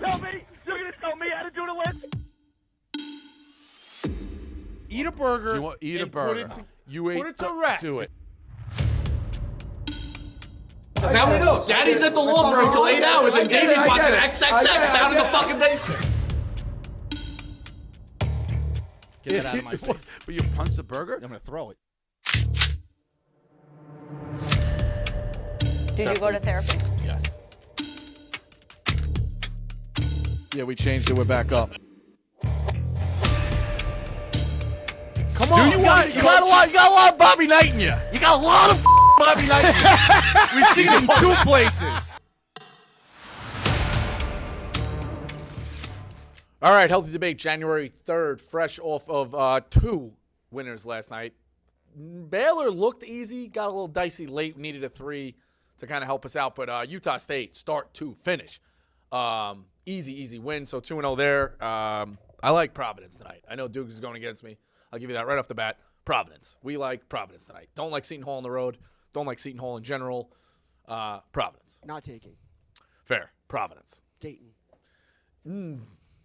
tell me? You're gonna tell me how to do the list? Eat a burger. Eat a and burger. Put Put it to rest. Do it. So now we know. Daddy's at the law firm until 8 hours, and Davey's watching XXX down in the fucking basement. Get that out of my face. But you punch the burger? I'm gonna throw it. Did you go to therapy? Yes. Yeah, we changed it. We're back up. Come on. You got a lot of Bobby Knight in you. You got a lot of Bobby Knight in you. We've seen him 2 places. All right, Healthy Debate, January 3rd, fresh off of 2 winners last night. Baylor looked easy, got a little dicey late, needed a 3 to kind of help us out, but Utah State, start to finish. Easy win, so 2-0 there. I like Providence tonight. I know Duke is going against me. I'll give you that right off the bat. Providence. We like Providence tonight. Don't like Seton Hall on the road. Don't like Seton Hall in general. Providence. Not taking. Fair. Providence. Dayton.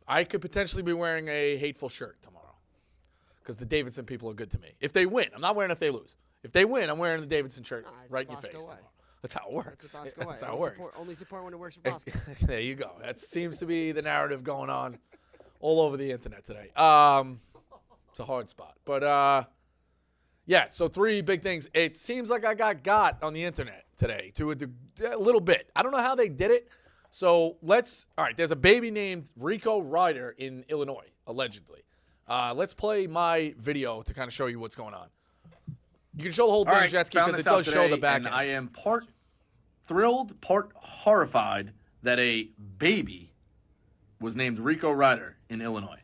I could potentially be wearing a hateful shirt tomorrow because the Davidson people are good to me. If they win, I'm not wearing it if they lose. If they win, I'm wearing the Davidson shirt right in your face. Tomorrow. That's how it works. That's how it works. Only support when it works for Bosco. There you go. That seems to be the narrative going on all over the internet today. It's a hard spot. But, yeah, so 3 big things. It seems like I got on the internet today to a little bit. I don't know how they did it. So all right, there's a baby named Rico Ryder in Illinois, allegedly. Let's play my video to kind of show you what's going on. You can show the whole thing, Jetsky, because it does show the back end. I am part thrilled, part horrified that a baby was named Rico Ryder in Illinois.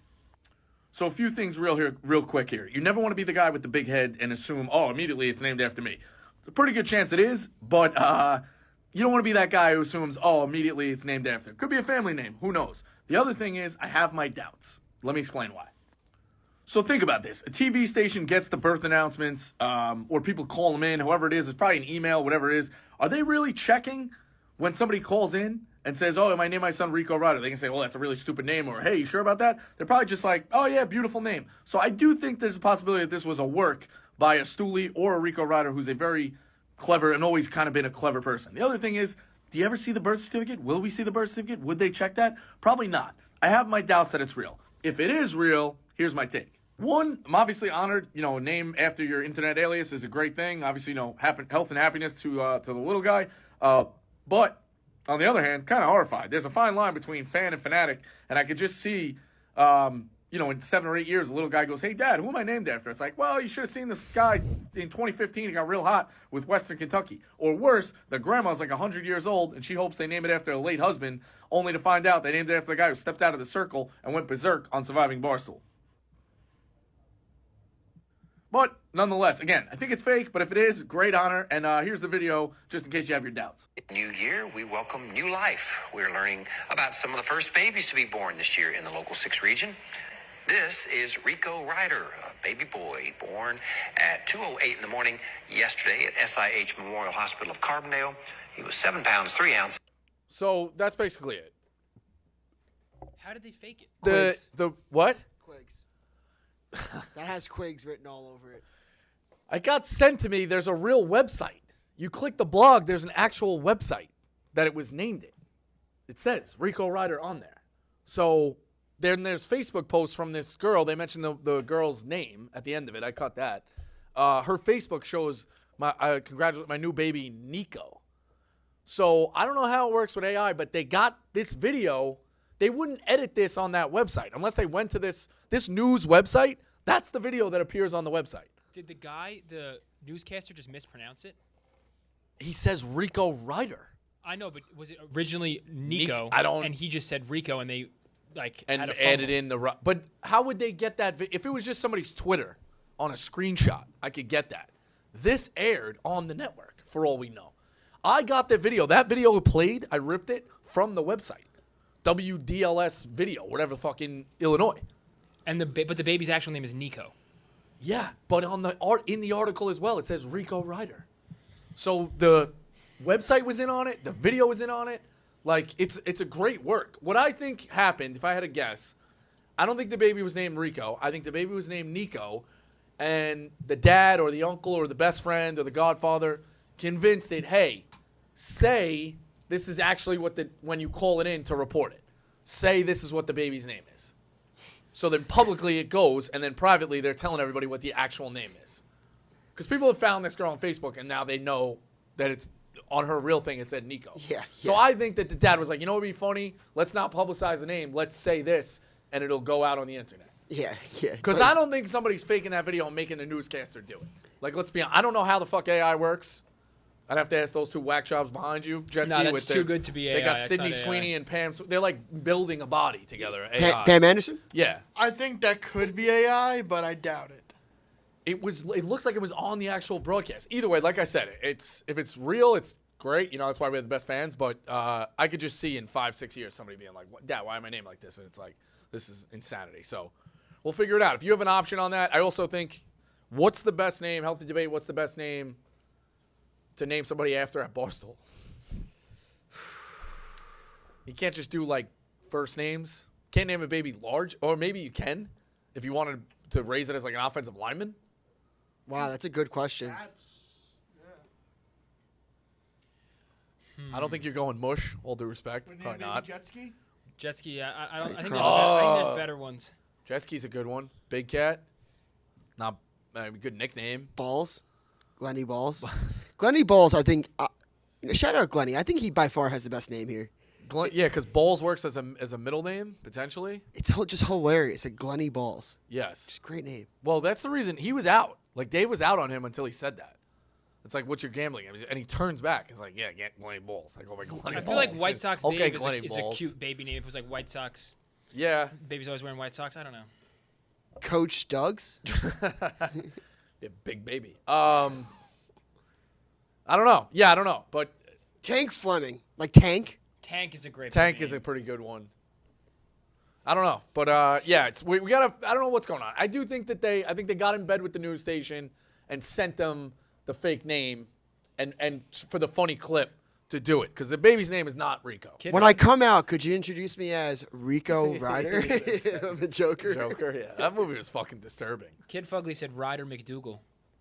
So a few things real quick here. You never want to be the guy with the big head and assume, oh, immediately it's named after me. It's a pretty good chance it is, but you don't want to be that guy who assumes, oh, immediately it's named after. Could be a family name. Who knows? The other thing is I have my doubts. Let me explain why. So think about this. A TV station gets the birth announcements, or people call them in, however it is. It's probably an email, whatever it is. Are they really checking when somebody calls in and says, oh, I named my son Rico Ryder? They can say, well, that's a really stupid name, or hey, you sure about that? They're probably just like, oh, yeah, beautiful name. So I do think there's a possibility that this was a work by a Stooley or a Rico Ryder who's a very clever and always kind of been a clever person. The other thing is, do you ever see the birth certificate? Will we see the birth certificate? Would they check that? Probably not. I have my doubts that it's real. If it is real, here's my take. One, I'm obviously honored. A name after your internet alias is a great thing. Obviously, health and happiness to the little guy. But on the other hand, kind of horrified. There's a fine line between fan and fanatic, and I could just see, in 7 or 8 years, a little guy goes, hey, Dad, who am I named after? It's like, well, you should have seen this guy in 2015. He got real hot with Western Kentucky. Or worse, the grandma's like 100 years old, and she hopes they name it after a late husband, only to find out they named it after the guy who stepped out of the circle and went berserk on Surviving Barstool. But nonetheless, again, I think it's fake, but if it is, great honor. And here's the video, just in case you have your doubts. New year, we welcome new life. We're learning about some of the first babies to be born this year in the Local 6 region. This is Rico Ryder, a baby boy born at 2:08 in the morning yesterday at SIH Memorial Hospital of Carbondale. He was 7 pounds, 3 ounces. So that's basically it. How did they fake it? The what? Quigs. That has Quigs written all over it. I got sent to me. There's a real website. You click the blog. There's an actual website that it was named in. It says Rico Ryder on there. So then there's Facebook posts from this girl. They mentioned the girl's name at the end of it. I caught that. Her Facebook shows congratulate my new baby Nico. So I don't know how it works with AI, but they got this video. They wouldn't edit this on that website unless they went to this news website. That's the video that appears on the website. Did the newscaster, just mispronounce it? He says Rico Ryder. I know, but was it originally Nico? And he just said Rico, and they and added in the. But how would they get that? If it was just somebody's Twitter on a screenshot, I could get that. This aired on the network, for all we know. I got the video. That video played. I ripped it from the website. WDLS video, whatever the fuck in Illinois. But the baby's actual name is Nico. Yeah, but in the article as well, it says Rico Ryder. So the website was in on it. The video was in on it. Like, it's a great work. What I think happened, if I had to guess, I don't think the baby was named Rico. I think the baby was named Nico, and the dad or the uncle or the best friend or the godfather convinced it, hey, say this is actually when you call it in to report it. Say this is what the baby's name is. So then publicly it goes, and then privately they're telling everybody what the actual name is. Because people have found this girl on Facebook, and now they know that it's on her real thing. It said Nico. Yeah. So I think that the dad was like, you know what would be funny? Let's not publicize the name. Let's say this, and it'll go out on the internet. Yeah. Because I don't think somebody's faking that video and making the newscaster do it. Like, let's be honest. I don't know how the fuck AI works. I'd have to ask those two whack jobs behind you. Jet ski No, that's with too good to be AI. They got That's Sydney not AI. Sweeney and Pam. They're like building a body together. AI. Pam Anderson? Yeah. I think that could be AI, but I doubt it. It looks like it was on the actual broadcast. Either way, like I said, if it's real, it's great. You know, that's why we have the best fans. But I could just see in 5-6 years somebody being like, Dad, why am I named like this? And it's like, this is insanity. So we'll figure it out. If you have an option on that, I also think, what's the best name? Healthy debate, what's the best name to name somebody after at Barstool? You can't just do, like, first names. Can't name a baby Large. Or maybe you can if you wanted to raise it as, like, an offensive lineman. Wow, that's a good question. I don't think you're going mush, all due respect. Would Probably name not. Jet ski? Jet ski. I don't. I think Oh. there's better ones. Jet ski's a good one. Big Cat. Not a good nickname. Balls. Glenny Balls. Glenny Balls, I think. Shout out Glenny. I think he by far has the best name here. Yeah, because Balls works as a middle name, potentially. It's just hilarious. Like Glenny Balls. Yes. Just great name. Well, that's the reason he was out. Like, Dave was out on him until he said that. It's like, what's your gambling? And he turns back. It's like, yeah, get Glenny Balls. Like, oh, my Glenny Balls. I feel like White Sox okay, Dave Glenny is a Balls. cute baby name. If it was like White Sox, Yeah. baby's always wearing White Sox. I don't know. Coach Doug's. Yeah, big baby. I don't know. Yeah, I don't know. But Tank Fleming. Like Tank. Tank is a great Tank baby is name. a pretty good one. I don't know. But, yeah, we got to – I don't know what's going on. I do think that I think they got in bed with the news station and sent them the fake name and for the funny clip to do it. Because the baby's name is not Rico. When I come out, could you introduce me as Rico Ryder of the Joker? Joker, yeah. That movie was fucking disturbing. Kid Fugly said Ryder McDougal.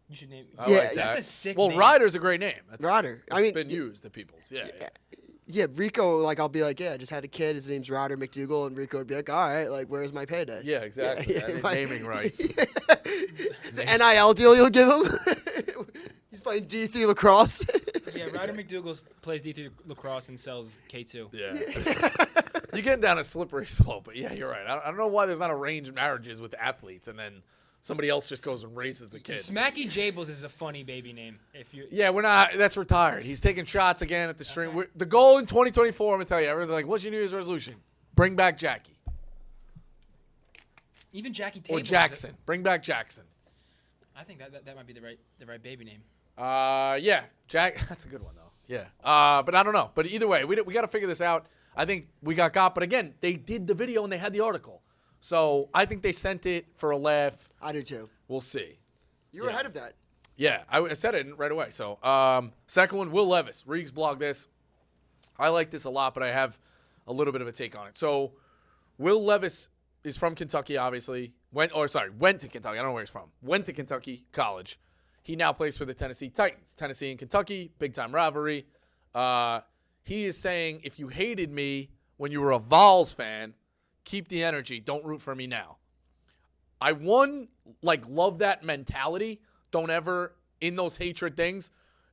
You should name. I Yeah, like that. That's a sick Well, name. Ryder's a great name. That's, Ryder. I It's mean, been used to people's. Yeah. Yeah, Rico, like, I'll be like, yeah, I just had a kid. His name's Ryder McDougal. And Rico would be like, all right, like, where's my payday? Yeah, exactly. Yeah, I need my- naming rights. The NIL deal you'll give him? He's playing D3 lacrosse. Yeah, Ryder McDougal plays D3 lacrosse and sells K2. Yeah. You're getting down a slippery slope, but yeah, you're right. I don't know why there's not arranged marriages with athletes and then somebody else just goes and raises the kid. Smacky Jables is a funny baby name. If you Yeah, we're not. That's retired. He's taking shots again at the string. The goal in 2024, I'm going to tell you, everyone's like, what's your New Year's resolution? Bring back Jackie. even Jackie Or Tables. Jackson. Bring back Jackson. I think that might be the right baby name. Yeah, Jack. That's a good one though. Yeah. But I don't know. But either way, we got to figure this out. I think we got. But again, they did the video and they had the article, so I think they sent it for a laugh. I do too. We'll see. You were ahead of that. Yeah, I said it right away. So second one, Will Levis. Reeves blogged this. I like this a lot, but I have a little bit of a take on it. So Will Levis is from Kentucky, obviously. Went to Kentucky. I don't know where he's from. Went to Kentucky College. He now plays for the Tennessee Titans. Tennessee and Kentucky, big-time rivalry. He is saying, if you hated me when you were a Vols fan, keep the energy. Don't root for me now. I, love that mentality. Don't ever, in those hatred things,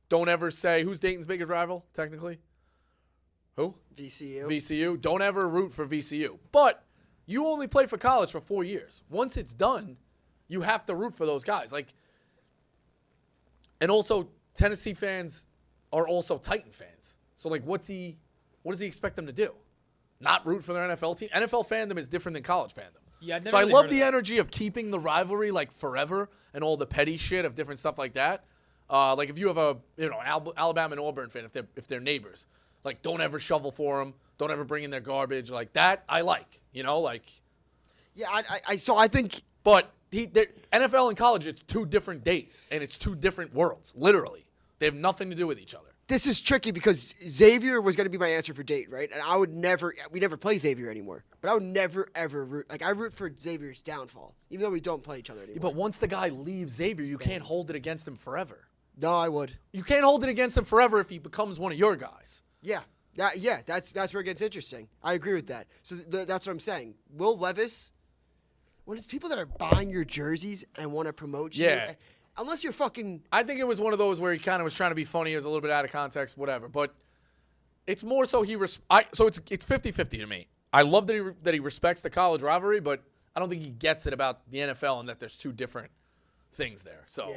don't ever say, who's Dayton's biggest rival, technically? Who? VCU. VCU. Don't ever root for VCU. But you only play for college for 4 years. Once it's done, you have to root for those guys. And also, Tennessee fans are also Titan fans. So, what does he expect them to do? Not root for their NFL team? NFL fandom is different than college fandom. Yeah, I've never so I really love heard of the that. energy of keeping the rivalry forever and all the petty shit of different stuff like that. If you have Alabama and Auburn fan, if they're neighbors, don't ever shovel for them, don't ever bring in their garbage, that I like, Yeah, I think. But NFL and college, it's two different days and it's two different worlds. Literally, they have nothing to do with each other. this is tricky because Xavier was going to be my answer for Dayton, right? And we never play Xavier anymore. But I would never, ever root. Like, I root for Xavier's downfall, even though we don't play each other anymore. Yeah, but once the guy leaves Xavier, you can't hold it against him forever. No, I would. You can't hold it against him forever if he becomes one of your guys. Yeah. That's where it gets interesting. I agree with that. So that's what I'm saying. Will Levis, when it's people that are buying your jerseys and want to promote you, unless you're fucking... I think it was one of those where he kind of was trying to be funny. It was a little bit out of context, whatever. But it's more so so it's 50-50 to me. I love that he respects the college rivalry, but I don't think he gets it about the NFL and that there's two different things there. So,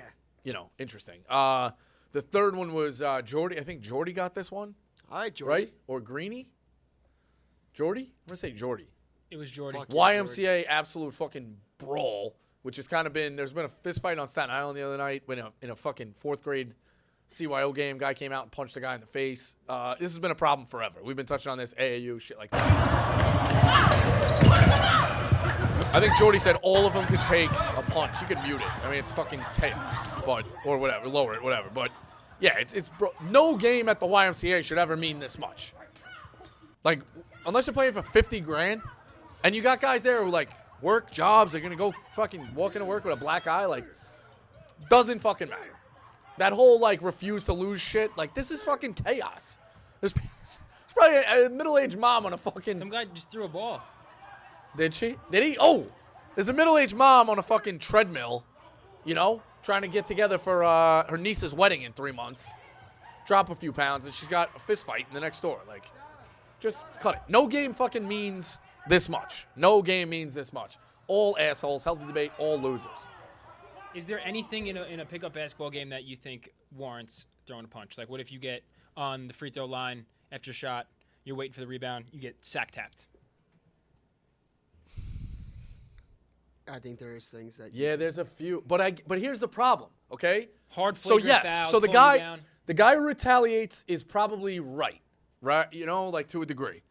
interesting. The third one was Jordy. I think Jordy got this one. All right, Jordy. Right? Or Greeny? Jordy? I'm going to say Jordy. It was Jordy. YMCA absolute fucking brawl, which has kind of been, there's been a fist fight on Staten Island the other night in a fucking fourth grade CYO game. Guy came out and punched a guy in the face. This has been a problem forever. We've been touching on this, AAU, shit like that. I think Jordy said all of them could take a punch. You could mute it. I mean, it's fucking chaos, or whatever, lower it, whatever. But yeah, no game at the YMCA should ever mean this much. Like, unless you're playing for $50,000, and you got guys there who like work jobs, they're gonna go fucking walk into work with a black eye. Like, doesn't fucking matter. That whole like refuse to lose shit. Like, this is fucking chaos. There's probably a middle-aged mom on a fucking. Some guy just threw a ball. Did she? Did he? Oh, there's a middle-aged mom on a fucking treadmill, trying to get together for her niece's wedding in 3 months. Drop a few pounds, and she's got a fist fight in the next door. Like, just cut it. No game fucking means this much. No game means this much. All assholes, healthy debate, all losers. Is there anything in a pickup basketball game that you think warrants throwing a punch? Like, what if you get on the free throw line after a shot, you're waiting for the rebound, you get sack tapped? I think there is things that. Yeah, there's a few, but here's the problem. Okay. Hard flagrant foul, so the guy who retaliates is probably right, like to a degree.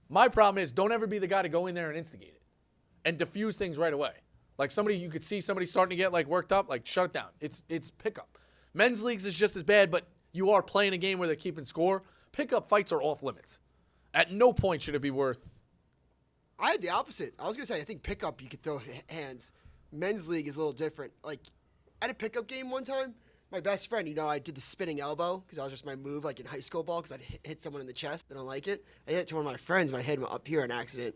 My problem is don't ever be the guy to go in there and instigate it and diffuse things right away. Like you could see somebody starting to get like worked up, like shut it down. It's pickup. Men's leagues is just as bad, but you are playing a game where they're keeping score. Pickup fights are off limits. At no point should it be worth. I had the opposite. I was going to say, I think pickup, you could throw hands. Men's league is a little different. Like, at a pickup game one time, my best friend, I did the spinning elbow because that was just my move, like in high school ball, because I'd hit someone in the chest. They don't like it. I hit it to one of my friends, but I hit him up here on accident,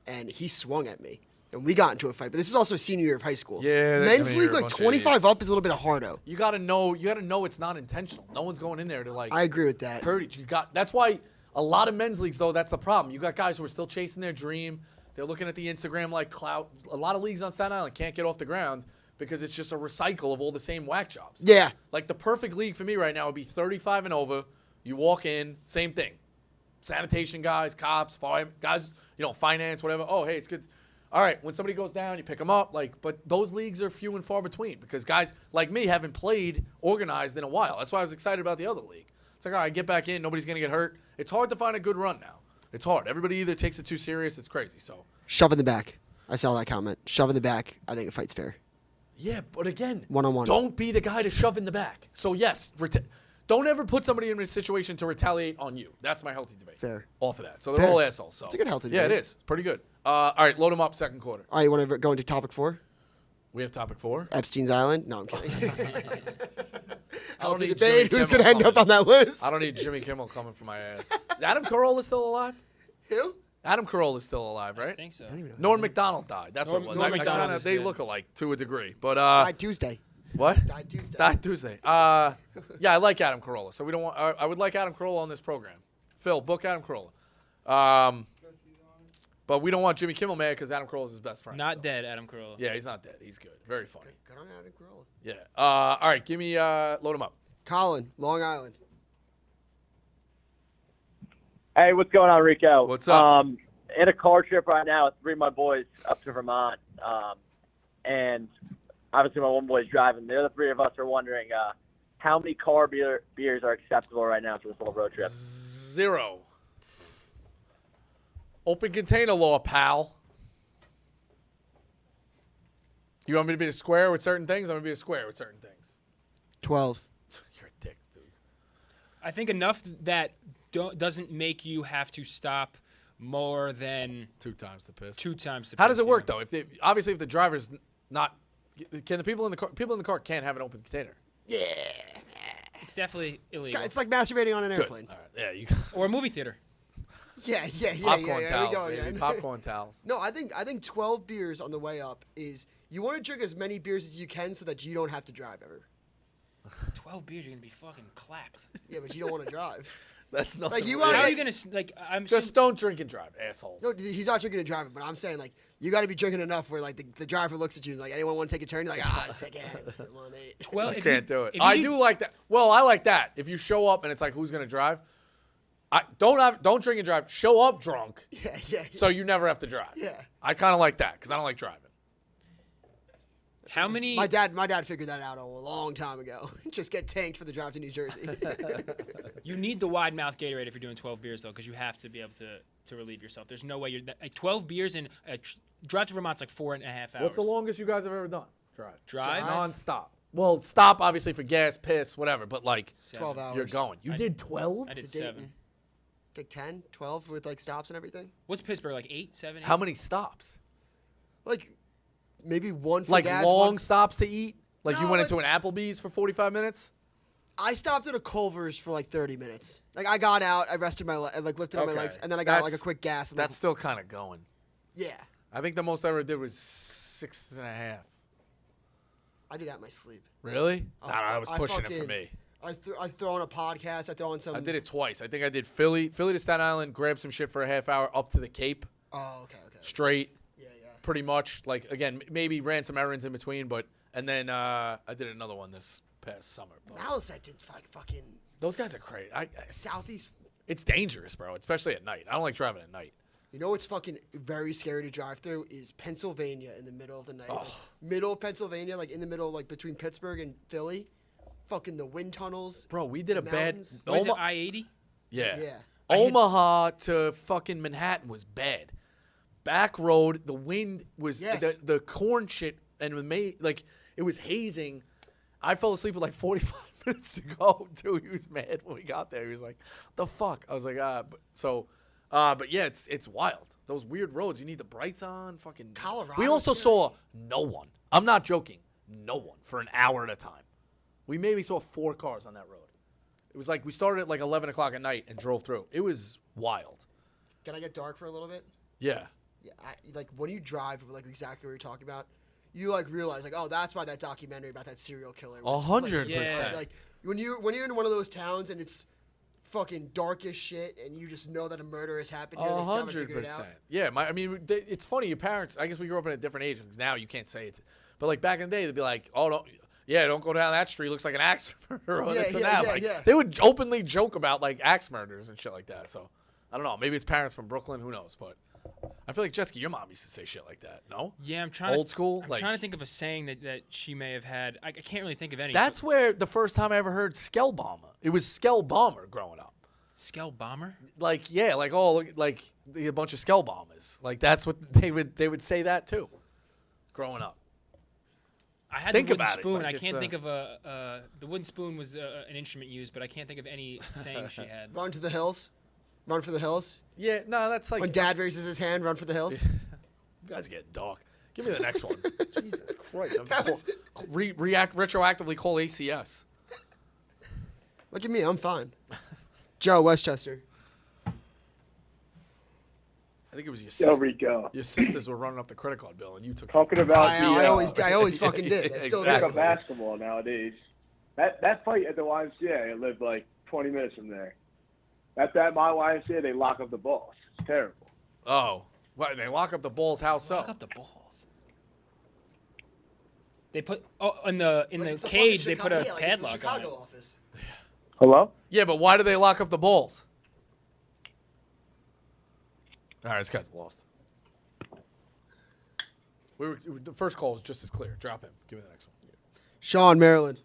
and he swung at me. And we got into a fight. But this is also senior year of high school. Yeah. Men's league, like 25 up is a little bit of hardo. You got to know it's not intentional. No one's going in there to like. I agree with that. Hurt each. That's why a lot of men's leagues, though, that's the problem. You got guys who are still chasing their dream. They're looking at the Instagram like clout. A lot of leagues on Staten Island can't get off the ground because it's just a recycle of all the same whack jobs. Yeah. Like the perfect league for me right now would be 35 and over. You walk in, same thing. Sanitation guys, cops, guys, finance, whatever. Oh, hey, it's good. All right, when somebody goes down, you pick them up. But those leagues are few and far between because guys like me haven't played organized in a while. That's why I was excited about the other league. It's like, all right, get back in. Nobody's going to get hurt. It's hard to find a good run now. It's hard. Everybody either takes it too serious. It's crazy. So shove in the back. I saw that comment. Shove in the back. I think a fight's fair. Yeah, but again, one-on-one. Don't be the guy to shove in the back. So yes, don't ever put somebody in a situation to retaliate on you. That's my healthy debate. Fair. Off of that. So they're all assholes. So it's a good healthy debate. Yeah, it is. Pretty good. All right, load them up. Second quarter. All right, you want to go into topic 4? We have topic 4. Epstein's Island. No, I'm kidding. Healthy debate. Who's going to end up on that list? I don't need Jimmy Kimmel coming for my ass. Adam Carolla still alive? Who? Adam Carolla is still alive, right? I think so. Norm Macdonald died. That's what it was. Norm Macdonald They look alike to a degree. But died Tuesday. What? Died Tuesday. Died Tuesday. Yeah, I like Adam Carolla. So we don't want. I would like Adam Carolla on this program. Phil, book Adam Carolla. But we don't want Jimmy Kimmel mad because Adam Carolla is his best friend. Not dead, Adam Carolla. Yeah, he's not dead. He's good. Very funny. Good on Adam Carolla. Yeah. All right, give me load him up. Colin, Long Island. Hey, what's going on, Rico? What's up? In a car trip right now with 3 of my boys up to Vermont. And obviously my one boy's driving. The other 3 of us are wondering how many car beers are acceptable right now for this little road trip? 0. Open container law, pal. You want me to be a square with certain things? I'm going to be a square with certain things. 12. You're a dick, dude. I think enough that doesn't make you have to stop more than 2 times the piss. 2 times the piss. How does it work yeah. though? Obviously if the driver's not, can the people in the car can't have an open container? Yeah. It's definitely illegal. It's like masturbating on an Good. airplane. All right. Yeah, you Or a movie theater. Yeah. popcorn Here towels, we go baby. again. Popcorn towels. No, I think 12 beers on the way up is you want to drink as many beers as you can so that you don't have to drive ever. 12 beers, you're gonna be fucking clapped. Yeah, but you don't want to drive. That's nothing. Like, you really. wanna- How are you gonna like? I'm Just don't drink and drive, assholes. No, he's not drinking and driving, but I'm saying like you got to be drinking enough where like the driver looks at you and like, anyone want to take a turn? You're like, second. Come on, 8. 12. I if can't you- do it. if I you- do like that. Well, I like that. If you show up and it's like, who's gonna drive? Don't drink and drive. Show up drunk, Yeah. so you never have to drive. Yeah. I kind of like that because I don't like driving. How many? My dad figured that out a long time ago. Just get tanked for the drive to New Jersey. You need the wide mouth Gatorade if you're doing 12 beers though, because you have to be able to relieve yourself. There's no way you're like 12 beers and drive to Vermont's like 4.5 hours. What's the longest you guys have ever done? Drive? Non-stop. Well, stop obviously for gas, piss, whatever. But like, 12 hours. you're going. You did 12. I did To 7. Dayton. Like 10, 12 with like stops and everything. What's Pittsburgh like? 8, 7, 8? How many stops? Like maybe one for Like gas. long one. stops to eat? Like you No, went like- into an Applebee's for 45 minutes? I stopped at a Culver's for like 30 minutes. Like I got out, I rested my like lifted up my Okay. legs, and then I got like a That's- quick gas. And That's still kind of going. yeah. I think the most I ever did was 6.5. I do that in my sleep. Really? Oh, Nah, I was pushing it for fucking- me. I throw on a podcast. I throw on some. I did it twice. I think I did Philly to Staten Island, grabbed some shit for a half hour up to the Cape, Oh, okay. straight, Yeah. pretty much. Like again, maybe ran some errands in between, and then I did another one this past summer. But Malice, I did like fucking those guys are crazy. southeast. It's dangerous, bro, especially at night. I don't like driving at night. You know what's fucking very scary to drive through is Pennsylvania in the middle of the night. Oh. Like, middle of Pennsylvania, like in the middle, like between Pittsburgh and Philly. Fucking the wind tunnels. Bro, we did a The bad. mountains. What is it, I-80? Yeah. Yeah. Omaha to fucking Manhattan was bad. Back road, the wind was Yes. the corn shit, and it made like it was hazing. I fell asleep with like 45 minutes to go too. He was mad when we got there. He was like, "The fuck?" I was like, but yeah, it's wild. Those weird roads. You need the brights on. Fucking Colorado, We also too. saw no one. I'm not joking. No one for an hour at a time. We maybe saw 4 cars on that road. It was like we started at like 11 o'clock at night and drove through. It was wild. Can I get dark for a little bit? Yeah. Yeah. Like when you drive, like exactly what you're talking about, you like realize like, oh, that's why that documentary about that serial killer. Was 100%. Yeah. Like when you're in one of those towns and it's fucking dark as shit, and you just know that a murder has happened here. They still haven't figured it out. 100%. Yeah, it's funny. Your parents. I guess we grew up in a different age because now you can't say it. But like back in the day, they'd be like, "Oh, don't go down that street. Looks like an axe murder." Or this and that. Like, yeah. They would openly joke about like axe murders and shit like that. So I don't know. Maybe it's parents from Brooklyn. Who knows? But I feel like Jessica, your mom used to say shit like that. No? Yeah, I'm trying. Old school. I'm like trying to think of a saying that she may have had. I can't really think of any. that's where the first time I ever heard Skell Bomber. It was Skell Bomber growing up. Skell Bomber. Like like a bunch of Skell Bombers. Like that's what they would say that too. Growing up. I had Think the wooden about it, spoon. like I can't it's, think of the wooden spoon was an instrument used, but I can't think of any saying she had. Run to the hills. Run for the hills. Yeah, no, that's like When Dad raises his hand, run for the hills. You guys get dark. Give me the next one. Jesus Christ. That was- Retroactively call ACS. Look at me, I'm fine. Joe Westchester. I think it was your Yo, sister. Rico. Your sisters were running up the credit card bill, and you took. Talking about I always fucking did. I still Exactly. do. basketball nowadays. That fight at the YMCA, I lived like 20 minutes from there. At my YMCA, they lock up the balls. It's terrible. Oh, what? They lock up the balls. How so? Lock up the balls. They put in the Like, it's a cage. fucking They put a Chicago- yeah, like it's the padlock on it. Chicago office. Hello? Yeah, but why do they lock up the balls? All right, this guy's lost. The first call was just as clear. Drop him. Give me the next one. Sean, Maryland.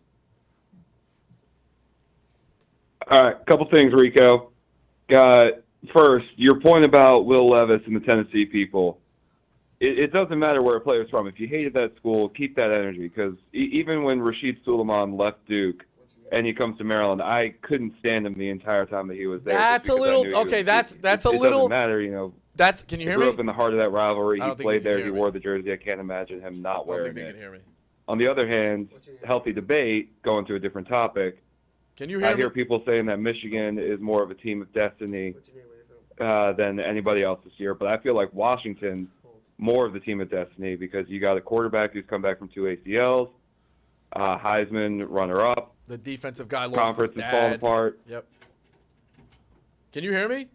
All right, couple things, Rico. First, your point about Will Levis and the Tennessee people. It doesn't matter where a player's from. If you hated that school, keep that energy. Because even when Rashid Suleiman left Duke, and he comes to Maryland. I couldn't stand him the entire time that he was there. That's a little okay. That's a little. It doesn't matter, you know. That's can you hear he me? grew up in the heart of that rivalry. He played there. He me. wore the jersey. I can't imagine him not wearing I don't think it. they can hear me. On the other hand, healthy debate, going to a different topic. Can you hear me? I hear people saying that Michigan is more of a team of destiny than anybody else this year, but I feel like Washington's more of the team of destiny because you got a quarterback who's come back from 2 ACLs, Heisman runner-up. The defensive guy lost Conference his is dad. falling apart. Yep. Can you hear me?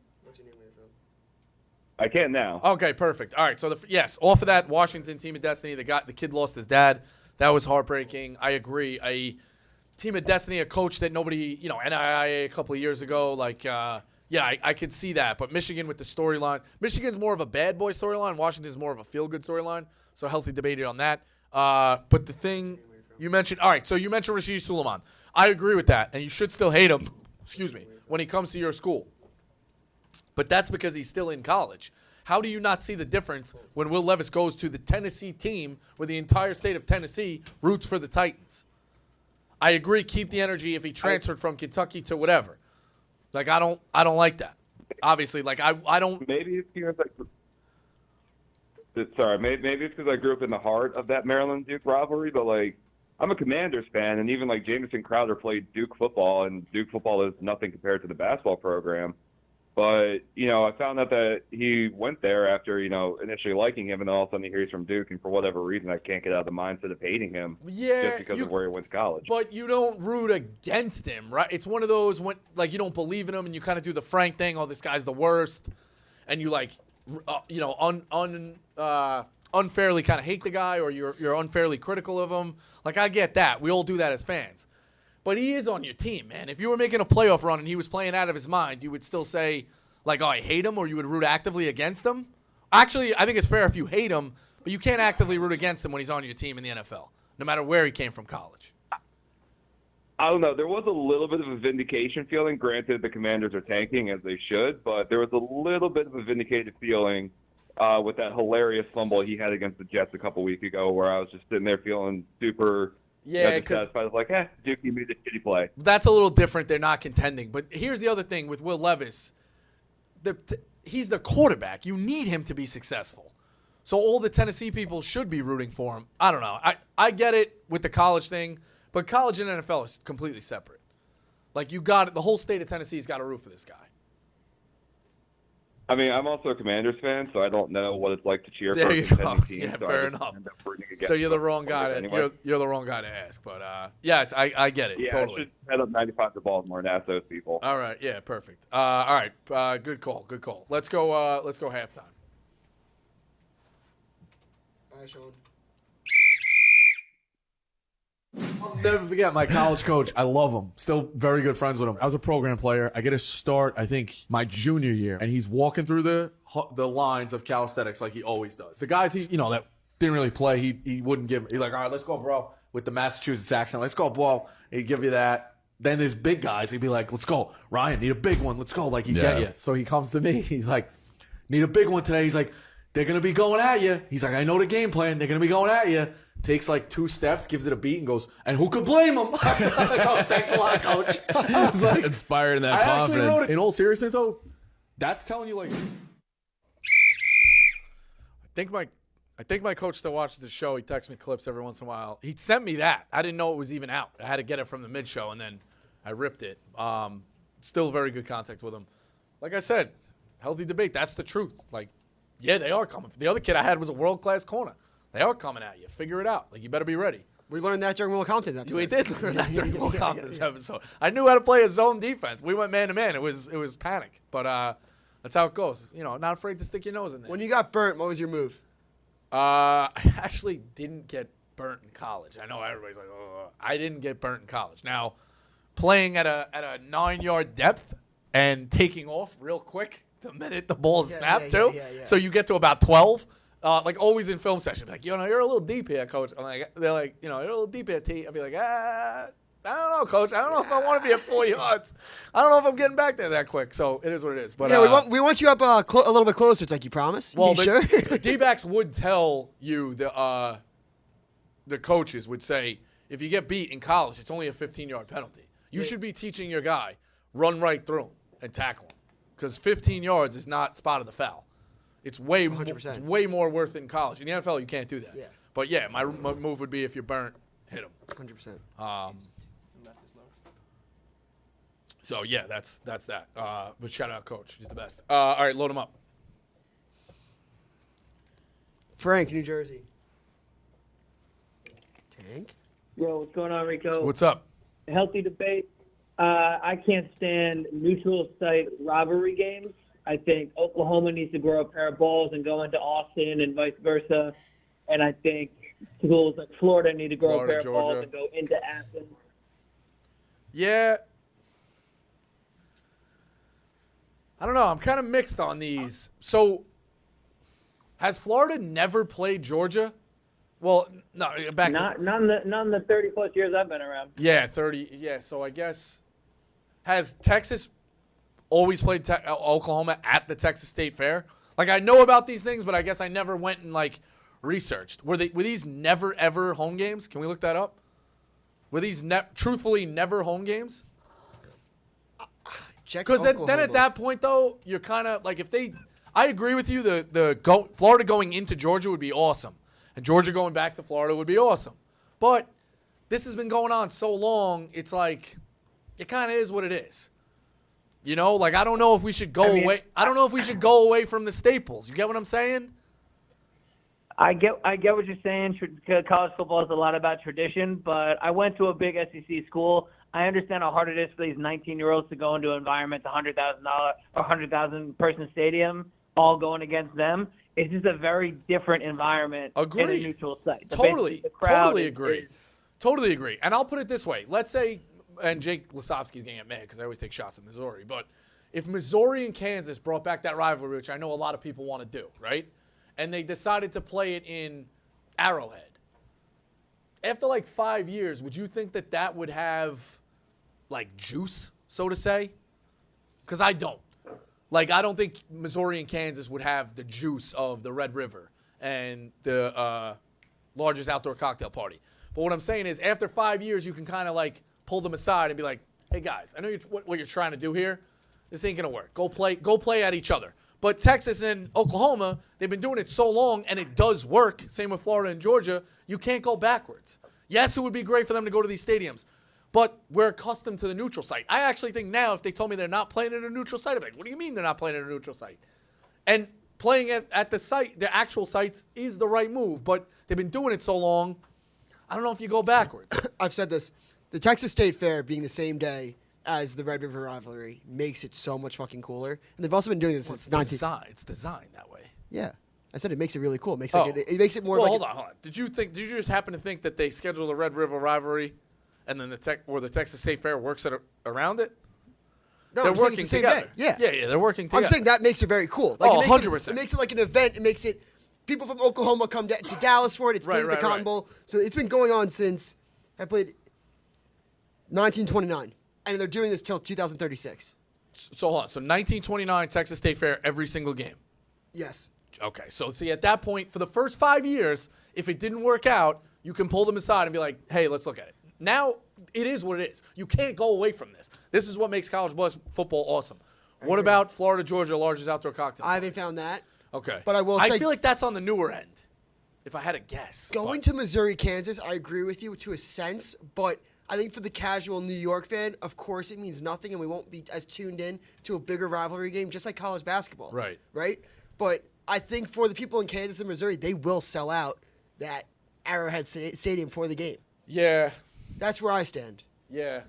I can now. Okay, perfect. All right, so yes, off of that Washington team of destiny, the kid lost his dad. That was heartbreaking. I agree. A team of destiny, a coach that nobody, NCAA a couple of years ago, I could see that. But Michigan with the storyline, Michigan's more of a bad boy storyline. Washington's more of a feel-good storyline. So healthy debated on that. But the thing you mentioned, all right, so you mentioned Rashid Suleiman. I agree with that, and you should still hate him, when he comes to your school. But that's because he's still in college. How do you not see the difference when Will Levis goes to the Tennessee team where the entire state of Tennessee roots for the Titans? I agree, keep the energy if he transferred from Kentucky to whatever. I don't like that. Obviously, I don't. Maybe it's because maybe it's because I grew up in the heart of that Maryland Duke rivalry, but I'm a Commanders fan, and even Jamison Crowder played Duke football, and Duke football is nothing compared to the basketball program. But, I found out that he went there after, initially liking him, and then all of a sudden he hears from Duke, and for whatever reason I can't get out of the mindset of hating him just because of where he went to college. But you don't root against him, right? It's one of those when, you don't believe in him, and you kind of do the Frank thing, oh, this guy's the worst, and you, unfairly kind of hate the guy, or you're unfairly critical of him. I get that. We all do that as fans. But he is on your team, man. If you were making a playoff run and he was playing out of his mind, you would still say, oh, I hate him, or you would root actively against him. Actually, I think it's fair if you hate him, but you can't actively root against him when he's on your team in the NFL, no matter where he came from college. I don't know. There was a little bit of a vindication feeling. Granted, the Commanders are tanking, as they should, but there was a little bit of a vindicated feeling with that hilarious fumble he had against the Jets a couple weeks ago, where I was just sitting there feeling super dissatisfied. I was like, Duke, you made a shitty play. That's a little different. They're not contending. But here's the other thing with Will Levis. He's the quarterback. You need him to be successful. So all the Tennessee people should be rooting for him. I don't know. I get it with the college thing, but college and NFL is completely separate. You got it. The whole state of Tennessee's got to root for this guy. I mean, I'm also a Commanders fan, so I don't know what it's like to cheer for a contending team. Yeah, so fair enough. So you're the wrong guy you're the wrong guy to ask. But I get it. Yeah, totally. I should head up 95 to Baltimore and ask those people. All right, yeah, perfect. All right, good call. Let's go halftime. All right, Sean. I'll never forget my college coach. I love him. Still very good friends with him. I was a program player. I get a start, I think, my junior year, and he's walking through the lines of calisthenics like he always does. The guys that didn't really play, he wouldn't give. He's like, all right, let's go, bro, with the Massachusetts accent. Let's go, bro. He'd give you that. Then there's big guys. He'd be like, let's go, Ryan. Need a big one. Let's go. He'd get you. So he comes to me. He's like, need a big one today. He's like, they're gonna be going at you. He's like, I know the game plan. They're gonna be going at you. Takes 2 steps, gives it a beat, and goes, and who could blame him? Oh, thanks a lot, coach. It's inspiring that confidence. In all seriousness, though, that's telling you, I think my coach still watches the show. He texts me clips every once in a while. He sent me that. I didn't know it was even out. I had to get it from the mid-show, and then I ripped it. Still very good contact with him. Like I said, healthy debate. That's the truth. Yeah, they are coming. The other kid I had was a world-class corner. They are coming at you. Figure it out. You better be ready. We learned that during Will Compton's episode. We did learn that during Will Compton's episode. I knew how to play a zone defense. We went man-to-man. It was panic. But that's how it goes. Not afraid to stick your nose in there. When you got burnt, what was your move? I actually didn't get burnt in college. I know everybody's like, oh. I didn't get burnt in college. Now, playing at a 9-yard depth and taking off real quick the minute the ball is snapped too. So you get to about 12. Always in film session, you're a little deep here, coach. They're like, you're a little deep here, T. I'd be like, I don't know, coach. I don't know if I want to be at 4 yards. I don't know if I'm getting back there that quick. So it is what it is. But we want you up a little bit closer. It's like you promised. Well, sure? The D-backs would tell you the coaches would say if you get beat in college, it's only a 15-yard penalty. You should be teaching your guy, run right through him and tackle him. Because 15 yards is not spot of the foul. It's way, it's way more worth it in college. In the NFL, you can't do that. Yeah. But, yeah, my move would be if you're burnt, hit him. 100%. So, yeah, that's that. But shout out Coach. He's the best. All right, load him up. Frank, New Jersey. Tank? Yo, what's going on, Rico? What's up? Healthy debate. I can't stand neutral site rivalry games. I think Oklahoma needs to grow a pair of balls and go into Austin and vice versa. And I think schools like Florida need to grow a pair of balls and go into Athens. Yeah. I don't know. I'm kind of mixed on these. So, has Florida never played Georgia? Well, no, back not in the 30+ years I've been around. Yeah, 30. Yeah, so I guess has Texas always played Oklahoma at the Texas State Fair? Like, I know about these things, but I guess I never went and like researched. Were these never ever home games? Can we look that up? Were these truthfully never home games? Because then at that point though, you're kind of like I agree with you. Florida going into Georgia would be awesome. And Georgia going back to Florida would be awesome. But this has been going on so long, it's like it kind of is what it is. You know, like I don't know if we should go away. I don't know if we should go away from the staples. You get what I'm saying? I get what you're saying. College football is a lot about tradition, but I went to a big SEC school. I understand how hard it is for these 19-year-olds to go into an environment, $100,000 or 100,000-person stadium, all going against them. It's just a very different environment in a neutral site. Totally agree. Totally agree. And I'll put it this way. Let's say, and Jake Lasovsky's going to get mad because I always take shots at Missouri, but if Missouri and Kansas brought back that rivalry, which I know a lot of people want to do, right? And they decided to play it in Arrowhead. After like 5 years, would you think that would have like juice, so to say? Because I don't. Like, I don't think Missouri and Kansas would have the juice of the Red River and the largest outdoor cocktail party. But what I'm saying is, after 5 years, you can kind of like pull them aside and be like, "Hey guys, I know what you're trying to do here. This ain't gonna work. Go play at each other." But Texas and Oklahoma, they've been doing it so long, and it does work. Same with Florida and Georgia. You can't go backwards. Yes, it would be great for them to go to these stadiums. But we're accustomed to the neutral site. I actually think now if they told me they're not playing at a neutral site, I'd be like, what do you mean they're not playing at a neutral site? And playing at the site, the actual sites, is the right move. But they've been doing it so long, I don't know if you go backwards. I've said this. The Texas State Fair being the same day as the Red River Rivalry makes it so much fucking cooler. And they've also been doing this since 19... It's designed that way. Yeah. I said it makes it really cool. It makes it makes it more hold on. Did you just happen to think that they scheduled a Red River Rivalry and then the Texas State Fair works around it? No, they're working the same together. Day. Yeah, they're working together. I'm saying that makes it very cool. Like, 100%. It makes it like an event. It makes it people from Oklahoma come to Dallas for it. It's played at the Cotton Bowl. So it's been going on since I played 1929, and they're doing this till 2036. So hold on. So 1929 Texas State Fair every single game. Yes. Okay. So see, at that point, for the first 5 years, if it didn't work out, you can pull them aside and be like, "Hey, let's look at it." Now, it is what it is. You can't go away from this. This is what makes college football awesome. What about Florida, Georgia, largest outdoor cocktail? I haven't found that. Okay. But I will say... I feel like that's on the newer end, if I had to guess. Going to Missouri, Kansas, I agree with you to a sense, but I think for the casual New York fan, of course it means nothing, and we won't be as tuned in to a bigger rivalry game, just like college basketball. Right. Right? But I think for the people in Kansas and Missouri, they will sell out that Arrowhead Stadium for the game. Yeah. That's where I stand. Yeah.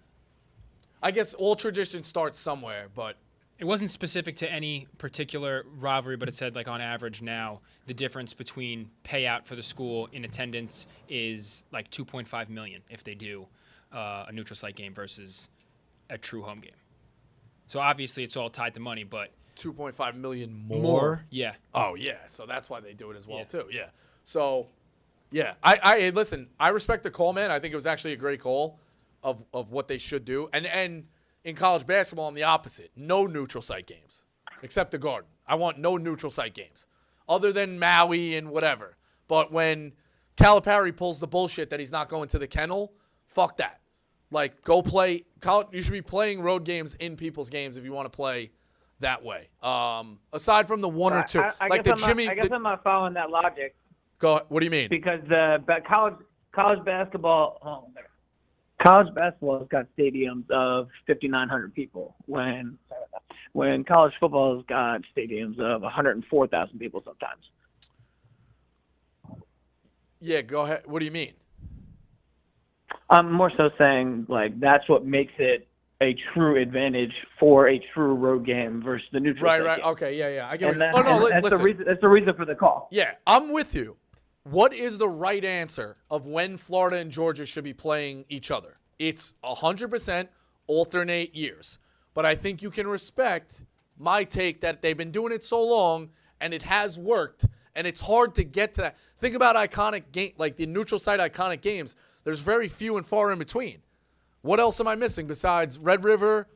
I guess all tradition starts somewhere, but... It wasn't specific to any particular rivalry, but it said, like, on average now, the difference between payout for the school in attendance is, like, $2.5 million if they do a neutral site game versus a true home game. So, obviously, it's all tied to money, but... $2.5 million more? Yeah. Oh, yeah. So that's why they do it as well, too. Yeah. So... Yeah, I listen, I respect the call, man. I think it was actually a great call of what they should do. And in college basketball, I'm the opposite. No neutral site games, except the Garden. I want no neutral site games, other than Maui and whatever. But when Calipari pulls the bullshit that he's not going to the kennel, fuck that. Like, go play college. You should be playing road games in people's games if you want to play that way. Aside from the one or two, I like guess the Jimmy. I guess I'm not following that logic. Go. What do you mean? Because college basketball has got stadiums of 5,900 people when college football has got stadiums of 104,000 people sometimes. Yeah, go ahead. What do you mean? I'm more so saying, like, that's what makes it a true advantage for a true road game versus the neutral site Right. game. Okay, yeah. I get And what that's listen. that's the reason for the call. Yeah, I'm with you. What is the right answer of when Florida and Georgia should be playing each other? It's 100% alternate years. But I think you can respect my take that they've been doing it so long and it has worked, and it's hard to get to that. Think about iconic game, like the neutral site iconic games. There's very few and far in between. What else am I missing besides Red River,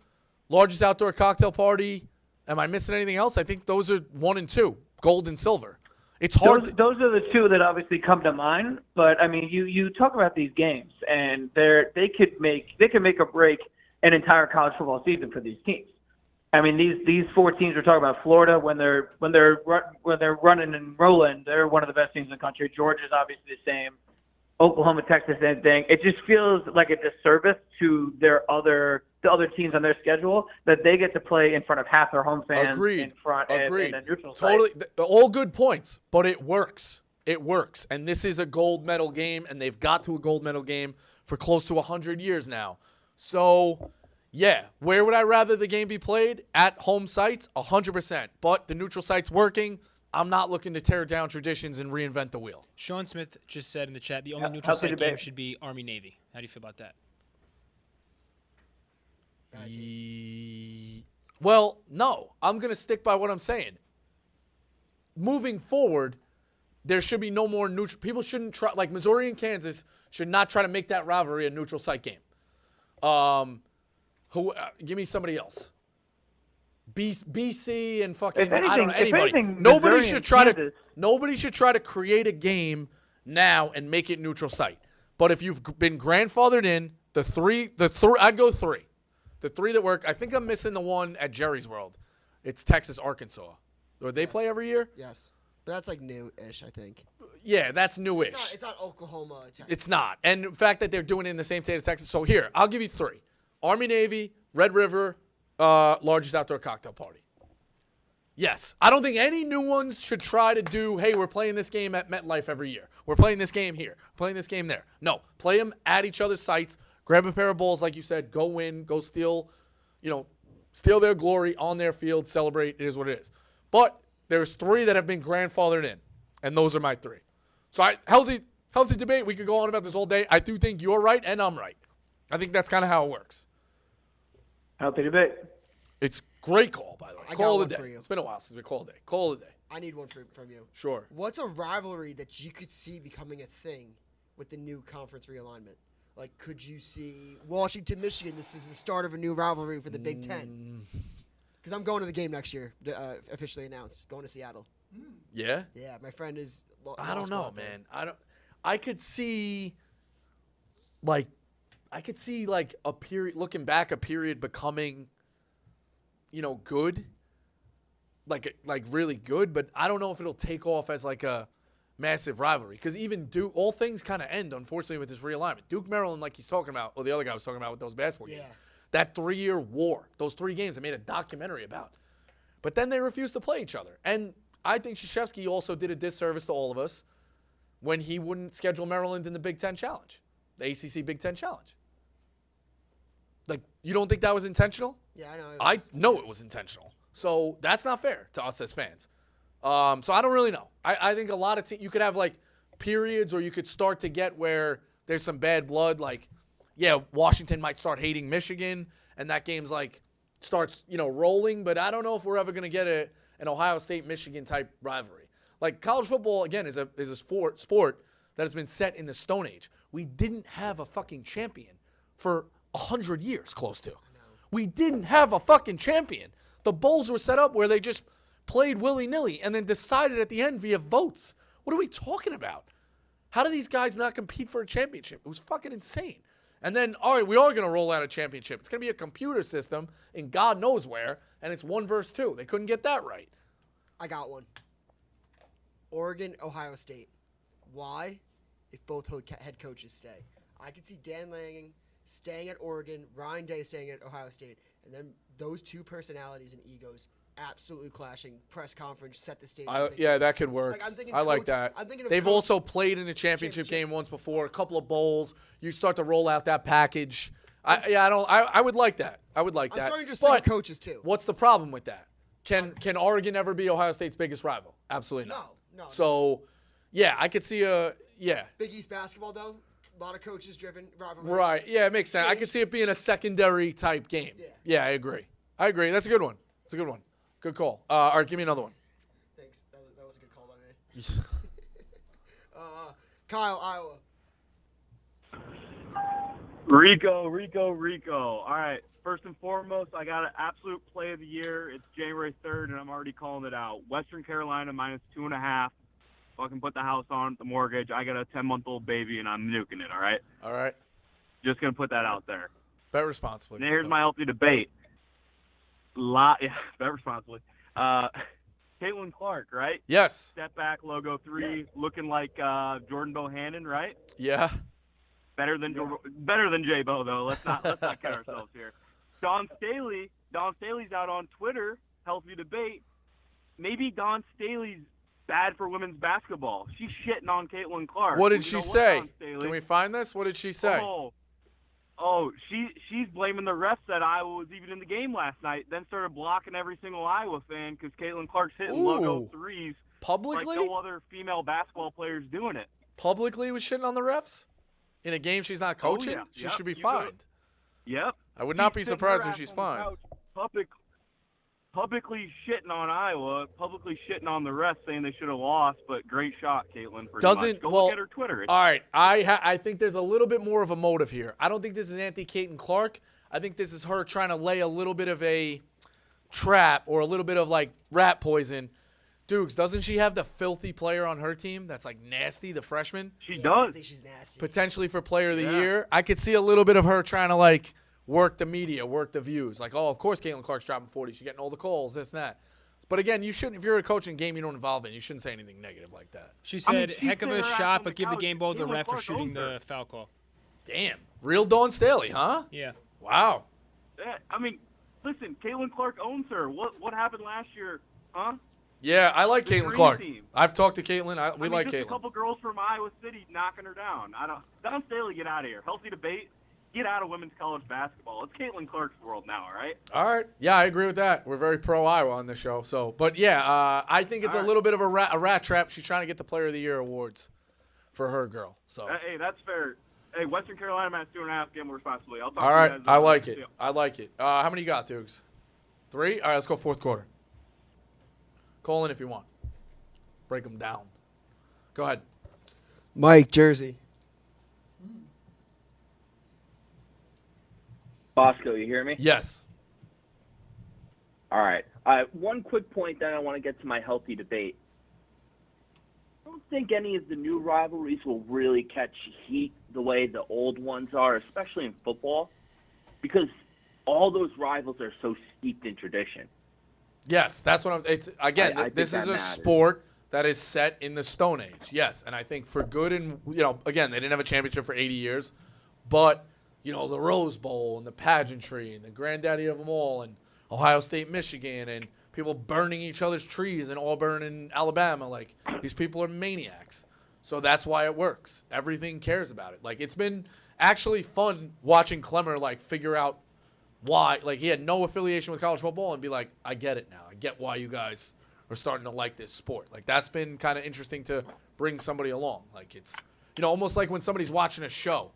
largest outdoor cocktail party? Am I missing anything else? I think those are 1 and 2, gold and silver. It's hard. Those are the two that obviously come to mind. But I mean, you talk about these games, and they could make or break an entire college football season for these teams. I mean, these 4 teams we're talking about. Florida, when they're running and rolling, they're one of the best teams in the country. Georgia's obviously the same. Oklahoma, Texas, same thing. It just feels like a disservice to the other teams on their schedule that they get to play in front of half their home fans in front and a neutral site. Totally, all good points, but it works. It works, and this is a gold medal game, and they've got to a gold medal game for close to 100 years now. So, yeah, where would I rather the game be played? At home sites, 100%. But the neutral site's working. I'm not looking to tear down traditions and reinvent the wheel. Sean Smith just said in the chat the only neutral site game should be Army-Navy. How do you feel about that? Well, no. I'm going to stick by what I'm saying. Moving forward, there should be no more neutral. People shouldn't try, like Missouri and Kansas should not try to make that rivalry a neutral site game. Give me somebody else. BC and fucking I don't know anybody. Nobody should try to create a game now and make it neutral site. But if you've been grandfathered in, the three I'd go 3. The 3 that work. I think I'm missing the one at Jerry's World. It's Texas, Arkansas. Or they play every year? Yes. But that's like new-ish, I think. Yeah, that's newish. It's not Oklahoma, Texas. It's not. And the fact that they're doing it in the same state as Texas. So here, I'll give you 3. Army-Navy, Red River, largest outdoor cocktail party. Yes. I don't think any new ones should try to do, hey, we're playing this game at MetLife every year. We're playing this game here. Playing this game there. No. Play them at each other's sites. Grab a pair of balls, like you said. Go win. Go steal their glory on their field. Celebrate. It is what it is. But there's 3 that have been grandfathered in, and those are my 3. So healthy debate. We could go on about this all day. I do think you're right, and I'm right. I think that's kind of how it works. Healthy debate. It's great call, by the way. I Call got of the one day. for you. It's been a while since we called it. Call of the day. I need one from you. Sure. What's a rivalry that you could see becoming a thing with the new conference realignment? Like, could you see Washington, Michigan? This is the start of a new rivalry for the Big Ten. Because I'm going to the game next year, officially announced. Going to Seattle. Yeah? Yeah, my friend is. I don't know, man. I could see like a period, looking back, a period becoming, good. Like really good, but I don't know if it'll take off as like a massive rivalry. Because even Duke, all things kind of end, unfortunately, with this realignment. Duke, Maryland, like he's talking about, or the other guy was talking about with those basketball games. That 3-year war, those 3 games, they made a documentary about. But then they refused to play each other. And I think Krzyzewski also did a disservice to all of us when he wouldn't schedule Maryland in the Big Ten Challenge, the ACC Big Ten Challenge. Like, you don't think that was intentional? Yeah, I know. I know it was intentional. So that's not fair to us as fans. So I don't really know. I think a lot of teams, you could have like periods, or you could start to get where there's some bad blood. Like, yeah, Washington might start hating Michigan, and that game's like starts, rolling. But I don't know if we're ever going to get an Ohio State-Michigan type rivalry. Like, college football, again, is a sport that has been set in the Stone Age. We didn't have a fucking champion for 100 years, close to. We didn't have a fucking champion. The bowls were set up where they just played willy-nilly and then decided at the end via votes. What are we talking about? How do these guys not compete for a championship? It was fucking insane. And then, all right, we are going to roll out a championship. It's going to be a computer system in God knows where, and it's 1 versus 2. They couldn't get that right. I got one. Oregon, Ohio State. Why? If both head coaches stay. I could see Dan Lanning staying at Oregon, Ryan Day staying at Ohio State, and then those two personalities and egos absolutely clashing. Press conference, set the stage. Yeah, that could work. Like, I'm thinking I like that. I'm thinking of They've also played in a championship game once before, a couple of bowls. You start to roll out that package. I would like that. I would like that. I'm starting to just think of coaches too. What's the problem with that? Can Oregon ever be Ohio State's biggest rival? Absolutely not. No. So, yeah, I could see Big East basketball though. A lot of coaches driven rivalries. Right. Yeah, it makes sense. I could see it being a secondary type game. Yeah, I agree. That's a good one. It's a good one. Good call. All right, give me another one. Thanks. That was a good call by me. Kyle, Iowa. Rico. All right. First and foremost, I got an absolute play of the year. It's January 3rd, and I'm already calling it out. Western Carolina -2.5. Fucking put the house on the mortgage. I got a 10-month-old baby, and I'm nuking it, all right? All right. Just going to put that out there. Bet responsibly. And here's my healthy debate. Bet responsibly. Caitlin Clark, right? Yes. Step back, logo 3, looking like Jordan Bohannon, right? Yeah. Better than J-Bo, though. Let's not kid ourselves here. Dawn Staley's out on Twitter, healthy debate. Maybe Dawn Staley's bad for women's basketball. She's shitting on Caitlin Clark. What did she say? Can we find this? What did she say? She's blaming the refs that Iowa was even in the game last night, then started blocking every single Iowa fan because Caitlin Clark's hitting logo threes. Publicly? Like no other female basketball player's doing it. Publicly was shitting on the refs? In a game she's not coaching? Yeah. She should be fined. Yep. I would not be surprised if she's fined. Publicly shitting on Iowa, publicly shitting on the refs, saying they should have lost, but great shot, Caitlin. Look at her Twitter. All right, I think there's a little bit more of a motive here. I don't think this is anti-Caitlin Clark. I think this is her trying to lay a little bit of a trap or a little bit of like rat poison. Dukes, doesn't she have the filthy player on her team that's like nasty, the freshman? She does. I think she's nasty. Potentially for player of the year. I could see a little bit of her trying to like work the media, work the views. Like, of course Caitlin Clark's dropping 40. She's getting all the calls, this and that. But again, you shouldn't. If you're a coaching game you don't involve in, you shouldn't say anything negative like that. She said, heck of a shot, but give the game ball to the ref for shooting the foul call. Damn. Real Dawn Staley, huh? Yeah. Wow. I mean, listen, Caitlin Clark owns her. What happened last year, huh? Yeah, I like Caitlin Clark. I've talked to Caitlin. We like Caitlin. A couple girls from Iowa City knocking her down. Dawn Staley, get out of here. Healthy debate. Get out of women's college basketball. It's Caitlin Clark's world now, all right? All right. Yeah, I agree with that. We're very pro-Iowa on this show. But yeah, I think it's a little bit of a rat trap. She's trying to get the Player of the Year awards for her girl. So. Hey, that's fair. Hey, Western Carolina -2.5. Gamble responsibly. I'll talk all right. to you guys. I like it. I like it. How many you got, Dukes? 3? All right, let's go fourth quarter. Call in if you want. Break them down. Go ahead. Mike, Jersey. Bosco, you hear me? Yes. All right. One quick point, then I want to get to my healthy debate. I don't think any of the new rivalries will really catch heat the way the old ones are, especially in football, because all those rivals are so steeped in tradition. Yes, that's what I'm. It's again. This is a sport that is set in the Stone Age. Yes, and I think for good and again, they didn't have a championship for 80 years, but the Rose Bowl and the pageantry and the granddaddy of them all, and Ohio State, Michigan, and people burning each other's trees in Auburn and Alabama. Like, these people are maniacs. So that's why it works. Everything cares about it. Like, it's been actually fun watching Clemmer figure out why. Like, he had no affiliation with college football and be like, I get it now. I get why you guys are starting to like this sport. Like, that's been kind of interesting to bring somebody along. Like, it's almost like when somebody's watching a show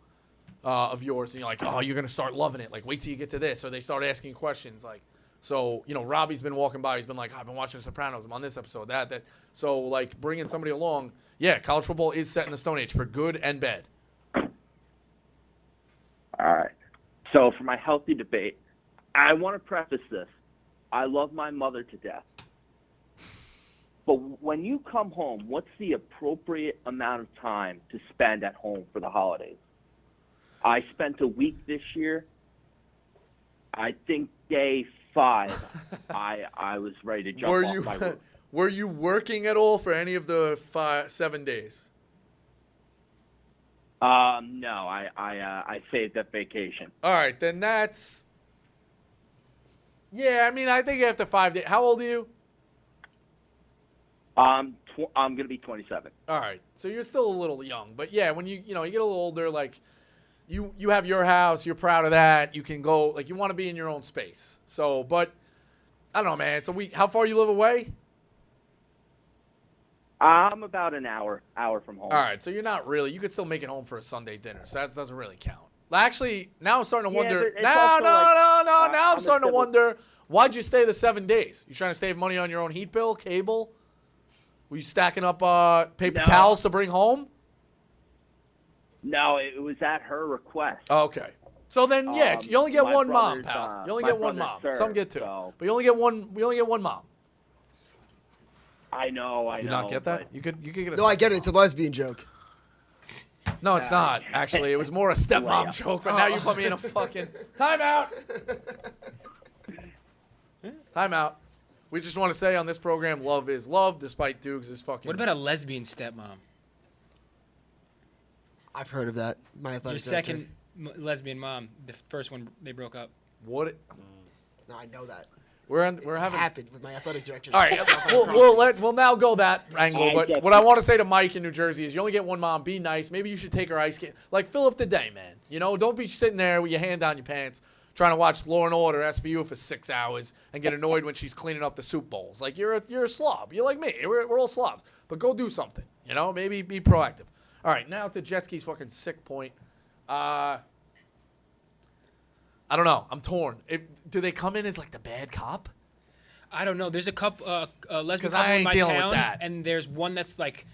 of yours and you're like, oh, you're going to start loving it. Like, wait till you get to this. Or they start asking questions. Like, so, Robbie's been walking by. He's been like, I've been watching The Sopranos. I'm on this episode, that. So, like, bringing somebody along, yeah, college football is set in the Stone Age for good and bad. All right. So, for my healthy debate, I want to preface this. I love my mother to death. But when you come home, what's the appropriate amount of time to spend at home for the holidays? I spent a week this year. I think day 5, I was ready to jump off my roof. Were you working at all for any of the 7 days? No, I saved that vacation. All right, then that's. Yeah, I mean, I think after 5 days. How old are you? I'm gonna be 27. All right, so you're still a little young, but yeah, when you get a little older, like you have your house, you're proud of that. You can go, like, you want to be in your own space. So, but I don't know, man. It's a week. How far you live away? I'm about an hour from home. All right, so you're not really. You could still make it home for a Sunday dinner, so that doesn't really count. Actually, now I'm starting to wonder. But No. Now I'm starting to civil- wonder. Why'd you stay the 7 days? You trying to save money on your own heat bill, cable? Were you stacking up paper towels to bring home? No, it was at her request. Okay. So then, yeah, you only get my one mom, brothers, pal. You only my get one brothers mom. Some served, get 2, so- but you only get one. We only get one mom. I know. You not get that? You could get a. No, I get it. It's a lesbian joke. No, it's not. Actually, it was more a stepmom joke, but now you put me in a fucking timeout. Timeout. We just want to say on this program, love is love, despite Dukes is fucking. What about a lesbian stepmom? I've heard of that. My Your athletic second lesbian mom. The first one, they broke up. What? No, I know that. We're It's having happened with my athletic director. All right, we'll now go that angle. But what I want to say to Mike in New Jersey is, you only get one mom. Be nice. Maybe you should take her ice skate. Like, fill up the day, man. You know, don't be sitting there with your hand down your pants trying to watch Law and Order SVU for 6 hours and get annoyed when she's cleaning up the soup bowls. Like, you're a slob. You're like me. We're all slobs. But go do something. You know, maybe be proactive. All right, now to Jet Ski's fucking sick point. I don't know. I'm torn. Do they come in as like the bad cop? I don't know. There's a couple lesbian 'Cause I couple in ain't my dealing with town, that. and there's one that's like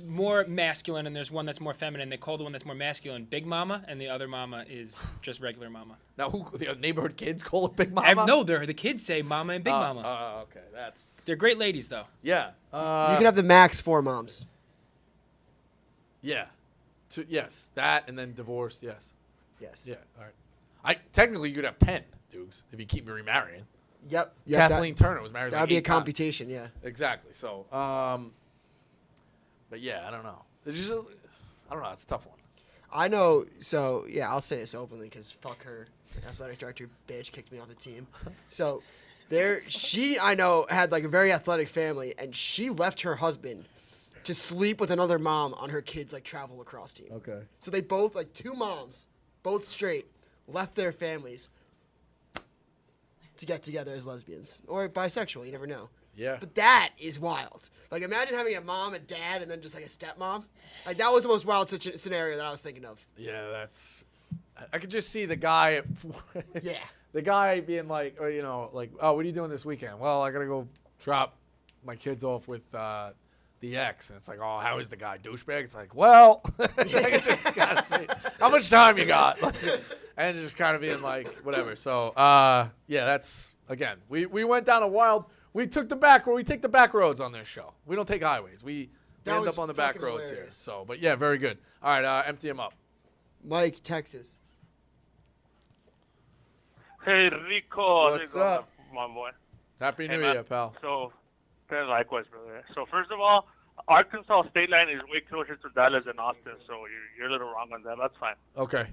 more masculine, and there's one that's more feminine. They call the one that's more masculine Big Mama, and the other Mama is just regular Mama. Now, who the neighborhood kids call it Big Mama? No, the kids say Mama and Big Mama. Okay, that's. They're great ladies, though. Yeah. You can have the max 4 moms. Yeah. Yes, that and then divorced. Yes. Yes. Yeah. All right. Technically you could have 10 Dukes if you keep me remarrying. Yep. Kathleen Turner was married. That like would be a 8 times. computation. Yeah. Exactly. So, but yeah, I don't know. It's just, I don't know. It's a tough one. I know. So yeah, I'll say this openly because fuck her. The athletic director bitch kicked me off the team. So she I know had like a very athletic family, and she left her husband to sleep with another mom on her kids' like travel lacrosse team. Okay. So they both, like 2 moms, both straight, left their families to get together as lesbians or bisexual. You never know. Yeah. But that is wild. Like, imagine having a mom, a dad, and then just like a stepmom. Like, that was the most wild scenario that I was thinking of. Yeah, that's. I could just see the guy. Yeah. The guy being like, or, you know, like, oh, what are you doing this weekend? Well, I gotta go drop my kids off with the ex, and it's like, oh, how is the guy, douchebag? It's like, well, I just gotta see how much time you got, and just kind of being like, whatever. So, yeah, that's again, we went down a wild. We take the back roads on this show. We don't take highways. We end up on the back roads here. So, but yeah, very good. All right, empty him up. Mike, Texas. Hey, Rico. What's up, my boy? Happy New man. Year, pal. So, likewise, brother. So, first of all, Arkansas state line is way closer to Dallas than Austin, so you're a little wrong on that. That's fine. Okay.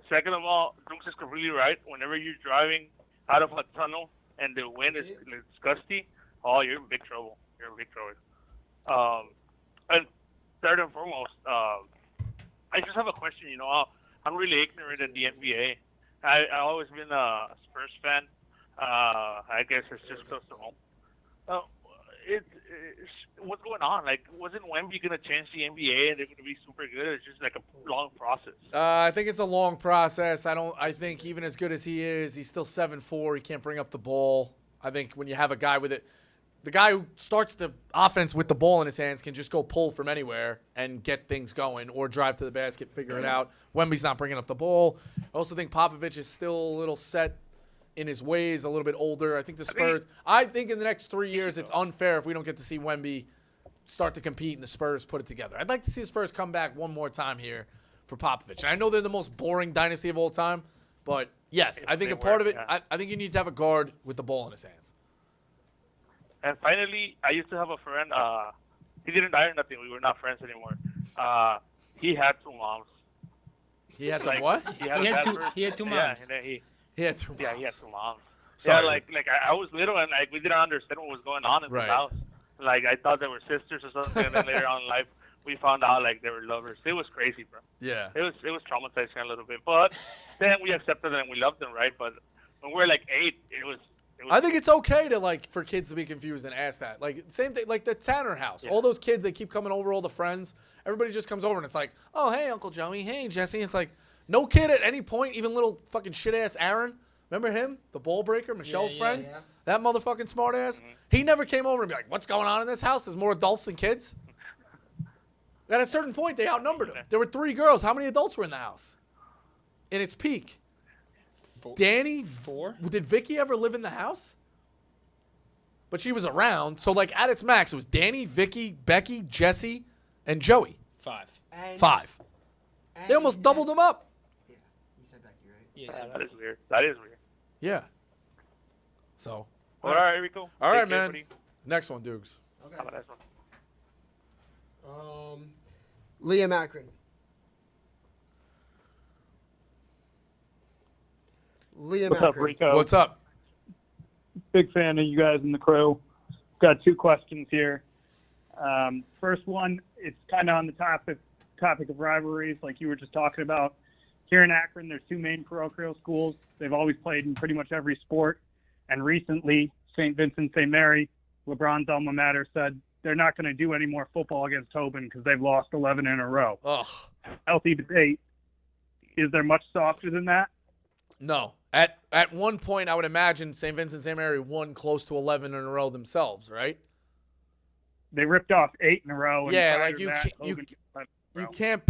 Second of all, Dukes is completely right. Whenever you're driving out of a tunnel and the wind is gusty, oh, you're in big trouble. You're in big trouble. And third and foremost, I just have a question. You know, I'm really ignorant in the NBA. I've always been a Spurs fan. I guess it's just close to home. What's going on? Like, wasn't Wemby going to change the NBA and they're going to be super good? It's just like a long process. I think it's a long process. I think even as good as he is, he's still 7'4". He can't bring up the ball. I think when you have a guy with it, the guy who starts the offense with the ball in his hands can just go pull from anywhere and get things going or drive to the basket, figure it out. Wemby's not bringing up the ball. I also think Popovich is still a little set in his ways, a little bit older. I think the Spurs, I think in the next 3 years, it's unfair if we don't get to see Wemby start to compete and the Spurs put it together. I'd like to see the Spurs come back one more time here for Popovich. And I know they're the most boring dynasty of all time, but yes, I think a part of it, I think you need to have a guard with the ball in his hands. And finally, I used to have a friend. He didn't die or nothing. We were not friends anymore. He had two moms. He had some what? He had two moms. Yeah, and he had two moms. Yeah, he had two moms. Sorry. Yeah, like I was little and like we didn't understand what was going on in the house. Like I thought they were sisters or something, and then later on in life we found out like they were lovers. It was crazy, bro. Yeah. It was traumatizing a little bit, but then we accepted them and we loved them, right? But when we were like 8, it was. I think it's okay to like for kids to be confused and ask that. Like same thing, like the Tanner house. Yeah. All those kids, they keep coming over. All the friends, everybody just comes over and it's like, oh hey Uncle Joey, hey Jesse. It's like no kid at any point, even little fucking shit ass Aaron. Remember him, the ball breaker, Michelle's friend, that motherfucking smart ass. Mm-hmm. He never came over and be like, what's going on in this house? There's more adults than kids. At a certain point, they outnumbered him. There were 3 girls. How many adults were in the house? In its peak. 4. Danny, 4. Did Vicky ever live in the house? But she was around. So, like, at its max, it was Danny, Vicky, Becky, Jesse, and Joey. 5. 5. They almost doubled them up. Yeah, you said Becky, right? Yeah, that is weird. That is weird. Yeah. So. All right, Rico. All right, man. Buddy. Next one, Dukes. Okay. How about this one? Liam Akron. What's up, Rico? What's up? Big fan of you guys in the crew. Got 2 questions here. First one, it's kind of on the topic of rivalries, like you were just talking about. Here in Akron, there's 2 main parochial schools. They've always played in pretty much every sport. And recently, St. Vincent St. Mary, LeBron's alma mater, said they're not going to do any more football against Tobin because they've lost 11 in a row. Ugh. Healthy debate. Is there much softer than that? No. At one point, I would imagine St. Vincent St. Mary won close to 11 in a row themselves, right? They ripped off 8 in a row. And yeah, like you can't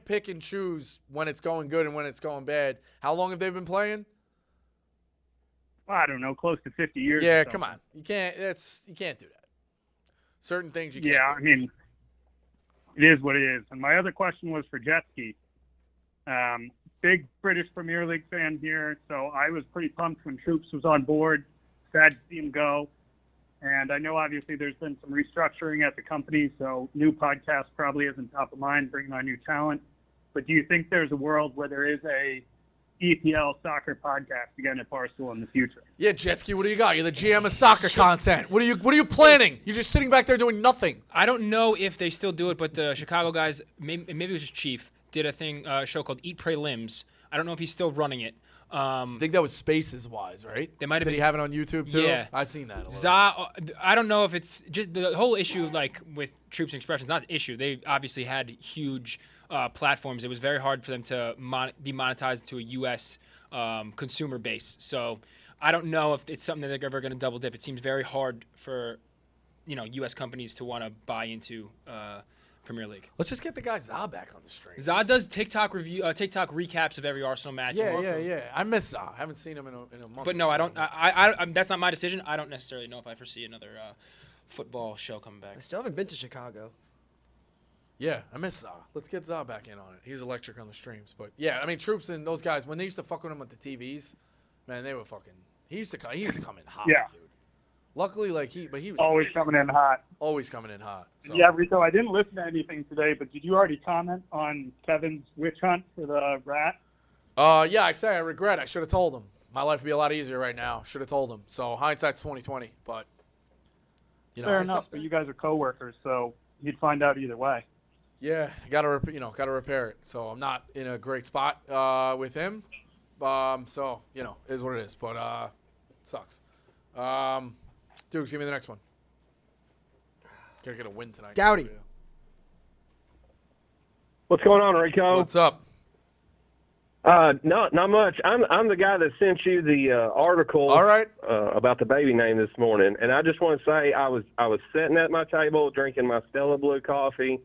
pick and choose when it's going good and when it's going bad. How long have they been playing? I don't know, close to 50 years. Yeah, come on. You can't do that. Certain things you can't do. Yeah, I mean, it is what it is. And my other question was for Jetski. Big British Premier League fan here, so I was pretty pumped when Troops was on board. Sad to see him go. And I know obviously there's been some restructuring at the company, so new podcast probably isn't top of mind, bringing on new talent. But do you think there's a world where there is a EPL soccer podcast again at Barstool in the future? Yeah, Jetski, what do you got? You're the GM of soccer content. What are you planning? You're just sitting back there doing nothing. I don't know if they still do it, but the Chicago guys, maybe it was just Chief, did a show called Eat, Pray, Limbs. I don't know if he's still running it. I think that was Spaces Wise, right? They might have. Did he have it on YouTube too? Yeah, I've seen that. I don't know if it's just the whole issue, like with Troops and Expressions. Not the issue. They obviously had huge platforms. It was very hard for them to be monetized to a U.S. Consumer base. So I don't know if it's something that they're ever going to double dip. It seems very hard for U.S. companies to want to buy into Premier League. Let's just get the guy Za back on the stream. Za does TikTok recaps of every Arsenal match. Yeah. I miss Za. I haven't seen him in a month. But no, I don't. I that's not my decision. I don't necessarily know if I foresee another football show coming back. I still haven't been to Chicago. Yeah, I miss Za. Let's get Za back in on it. He's electric on the streams. But yeah, I mean, Troops and those guys, when they used to fuck with him with the TVs, man, they were fucking. He used to come in hot, yeah. Dude. Luckily, he was always coming in hot. Always coming in hot. So. Yeah, Rico, I didn't listen to anything today, but did you already comment on Kevin's witch hunt for the rat? Yeah, I say I regret. I should have told him. My life would be a lot easier right now. Should have told him. So hindsight's 20/20. But fair enough. But you guys are coworkers, so you'd find out either way. Yeah, gotta repair it. So I'm not in a great spot with him. So it is what it is. But it sucks. Dukes, give me the next one. Gotta get a win tonight. Dowdy. What's going on, Rico? What's up? Not much. I'm the guy that sent you the article. All right. About the baby name this morning, and I just want to say I was sitting at my table drinking my Stella Blue coffee,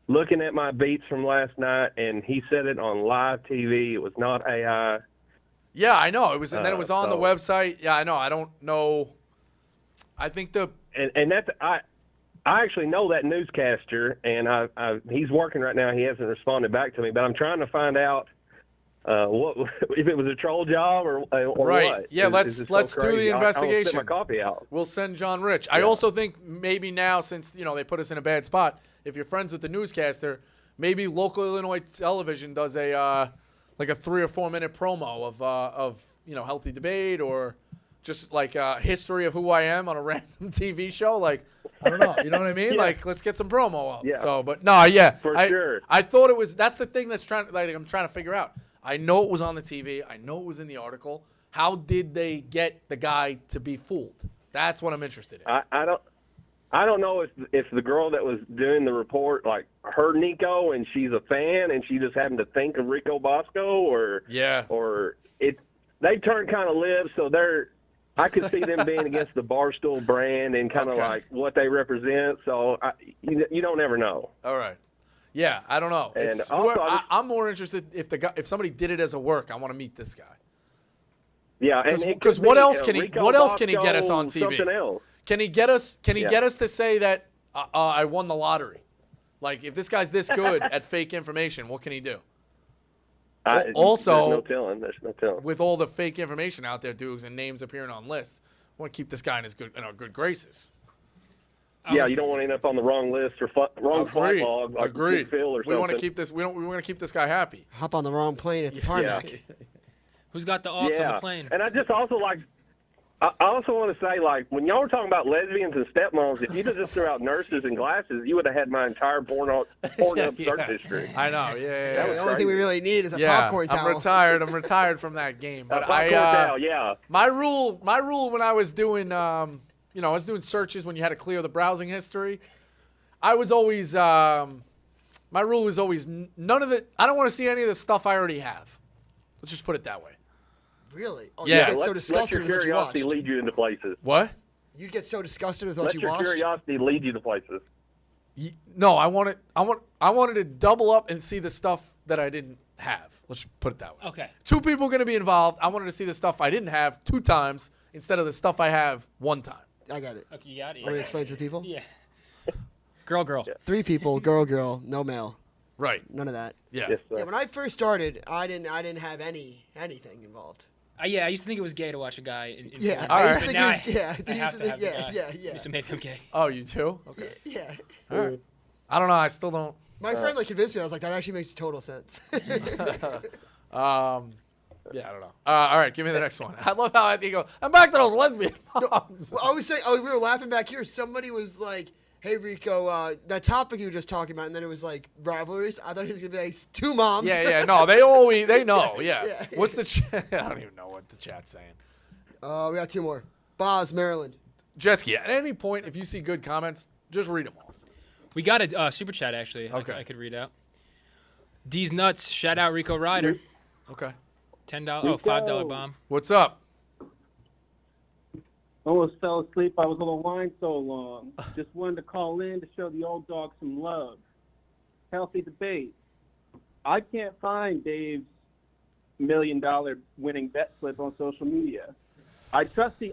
looking at my beats from last night, and he said it on live TV. It was not AI. Yeah, I know. It was, and then it was on the website. Yeah, I know. I don't know. I think and that's I actually know that newscaster, and he's working right now. He hasn't responded back to me, but I'm trying to find out what if it was a troll job or right. what. Yeah, Is it let's so do the crazy? investigation. I'll spit my coffee out. We'll send John Rich. I also think maybe now, since they put us in a bad spot, if you're friends with the newscaster, maybe local Illinois television does a like a 3 or 4 minute promo of healthy debate, or just like history of who I am on a random TV show. Like, I don't know. You know what I mean? Yeah. Like, let's get some promo up. Yeah. So, but no, yeah. For sure. I thought it was, that's the thing I'm trying to figure out. I know it was on the TV. I know it was in the article. How did they get the guy to be fooled? That's what I'm interested in. I don't know if the girl that was doing the report heard Nico and she's a fan and she just happened to think of Rico Bosco, or they turned kind of live, so I could see them being against the Barstool brand and kind of like what they represent. So you don't ever know. All right. Yeah, I don't know. And also, I'm more interested if somebody did it as a work. I want to meet this guy. Yeah, because what else can he get us on TV? Something else. Can he get us? Can he get us to say that I won the lottery? Like, if this guy's this good at fake information, what can he do? Also, there's no telling. With all the fake information out there, Dukes, and names appearing on lists, I want to keep this guy in our good graces. Yeah, you don't want to end up on the wrong list or wrong flight log, like Agreed. Phil or something. We want to keep this. We want to keep this guy happy. Hop on the wrong plane at the tarmac. Who's got the aux on the plane? And I just also I also want to say, when y'all were talking about lesbians and stepmoms, if you'd have just threw out nurses and glasses, you would have had my entire porn search history. I know. Yeah. The only thing we really need is a popcorn towel. I'm retired from that game. But my rule when I was doing I was doing searches when you had to clear the browsing history. I was always my rule was always none of it. I don't want to see any of the stuff I already have. Let's just put it that way. Really? Oh, yeah. You'd get so disgusted with what you watched. Let your curiosity lead you into places. What? You'd get so disgusted with what you watched. Let your curiosity lead you to places. No, I wanted to double up and see the stuff that I didn't have. Let's just put it that way. Okay. 2 people going to be involved. I wanted to see the stuff I didn't have 2 times instead of the stuff I have 1 time. I got it. Okay, you got it. Want me to explain to the people? Yeah. Girl. 3 people, girl, no male. Right. None of that. Yeah. Yes, Yeah. When I first started, I didn't have anything involved. I used to think it was gay to watch a guy. Yeah, I used to think it was yeah. So maybe I'm gay. Oh, you too? Okay. Yeah. All right. I don't know. I still don't. My friend convinced me. I was like, that actually makes total sense. Yeah, I don't know. All right, give me the next one. I love how you go, I'm back to those lesbian moms. I was saying, we were laughing back here. Somebody was like, hey, Rico, that topic you were just talking about, and then it was like rivalries. I thought it was going to be like 2 moms. Yeah, no, they know, yeah. What's the chat? I don't even know what the chat's saying. We got 2 more. Boz, Maryland. Jetski, at any point, if you see good comments, just read them off. We got a super chat, actually. Okay. I could read out. D's Nuts, shout out Rico Ryder. Okay. $10, $5 bomb. What's up? Almost fell asleep. I was on the line so long. Just wanted to call in to show the old dog some love. Healthy debate. I can't find Dave's $1 million winning bet slip on social media. I trust he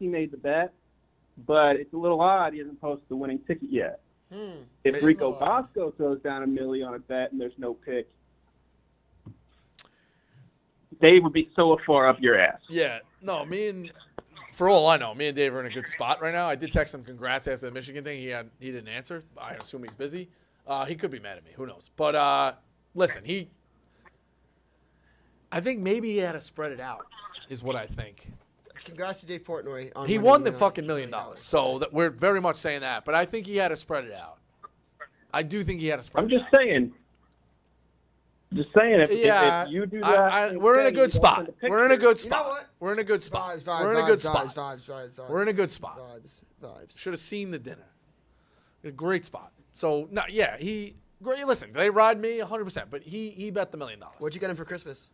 made the bet, but it's a little odd he hasn't posted the winning ticket yet. If Rico Bosco throws down $1 million on a bet and there's no pick, Dave would be so far up your ass. Yeah, no, for all I know, me and Dave are in a good spot right now. I did text him congrats after the Michigan thing. He didn't answer. I assume he's busy. He could be mad at me. Who knows? But listen, I think maybe he had to spread it out, is what I think. Congrats to Dave Portnoy. He won the fucking $1 million. So we're very much saying that. But I think he had to spread it out. I do think he had to spread it out. I'm just saying. If you do that, we're in a good spot. We're in a good spot. You know what? We're in a good spot. Vibes, We're in a good spot. Vibes. We're in a good spot. Vibes. Should have seen the dinner. A great spot. So no, yeah, listen, they ride me 100%, but he bet the $1 million. What'd you get him for Christmas?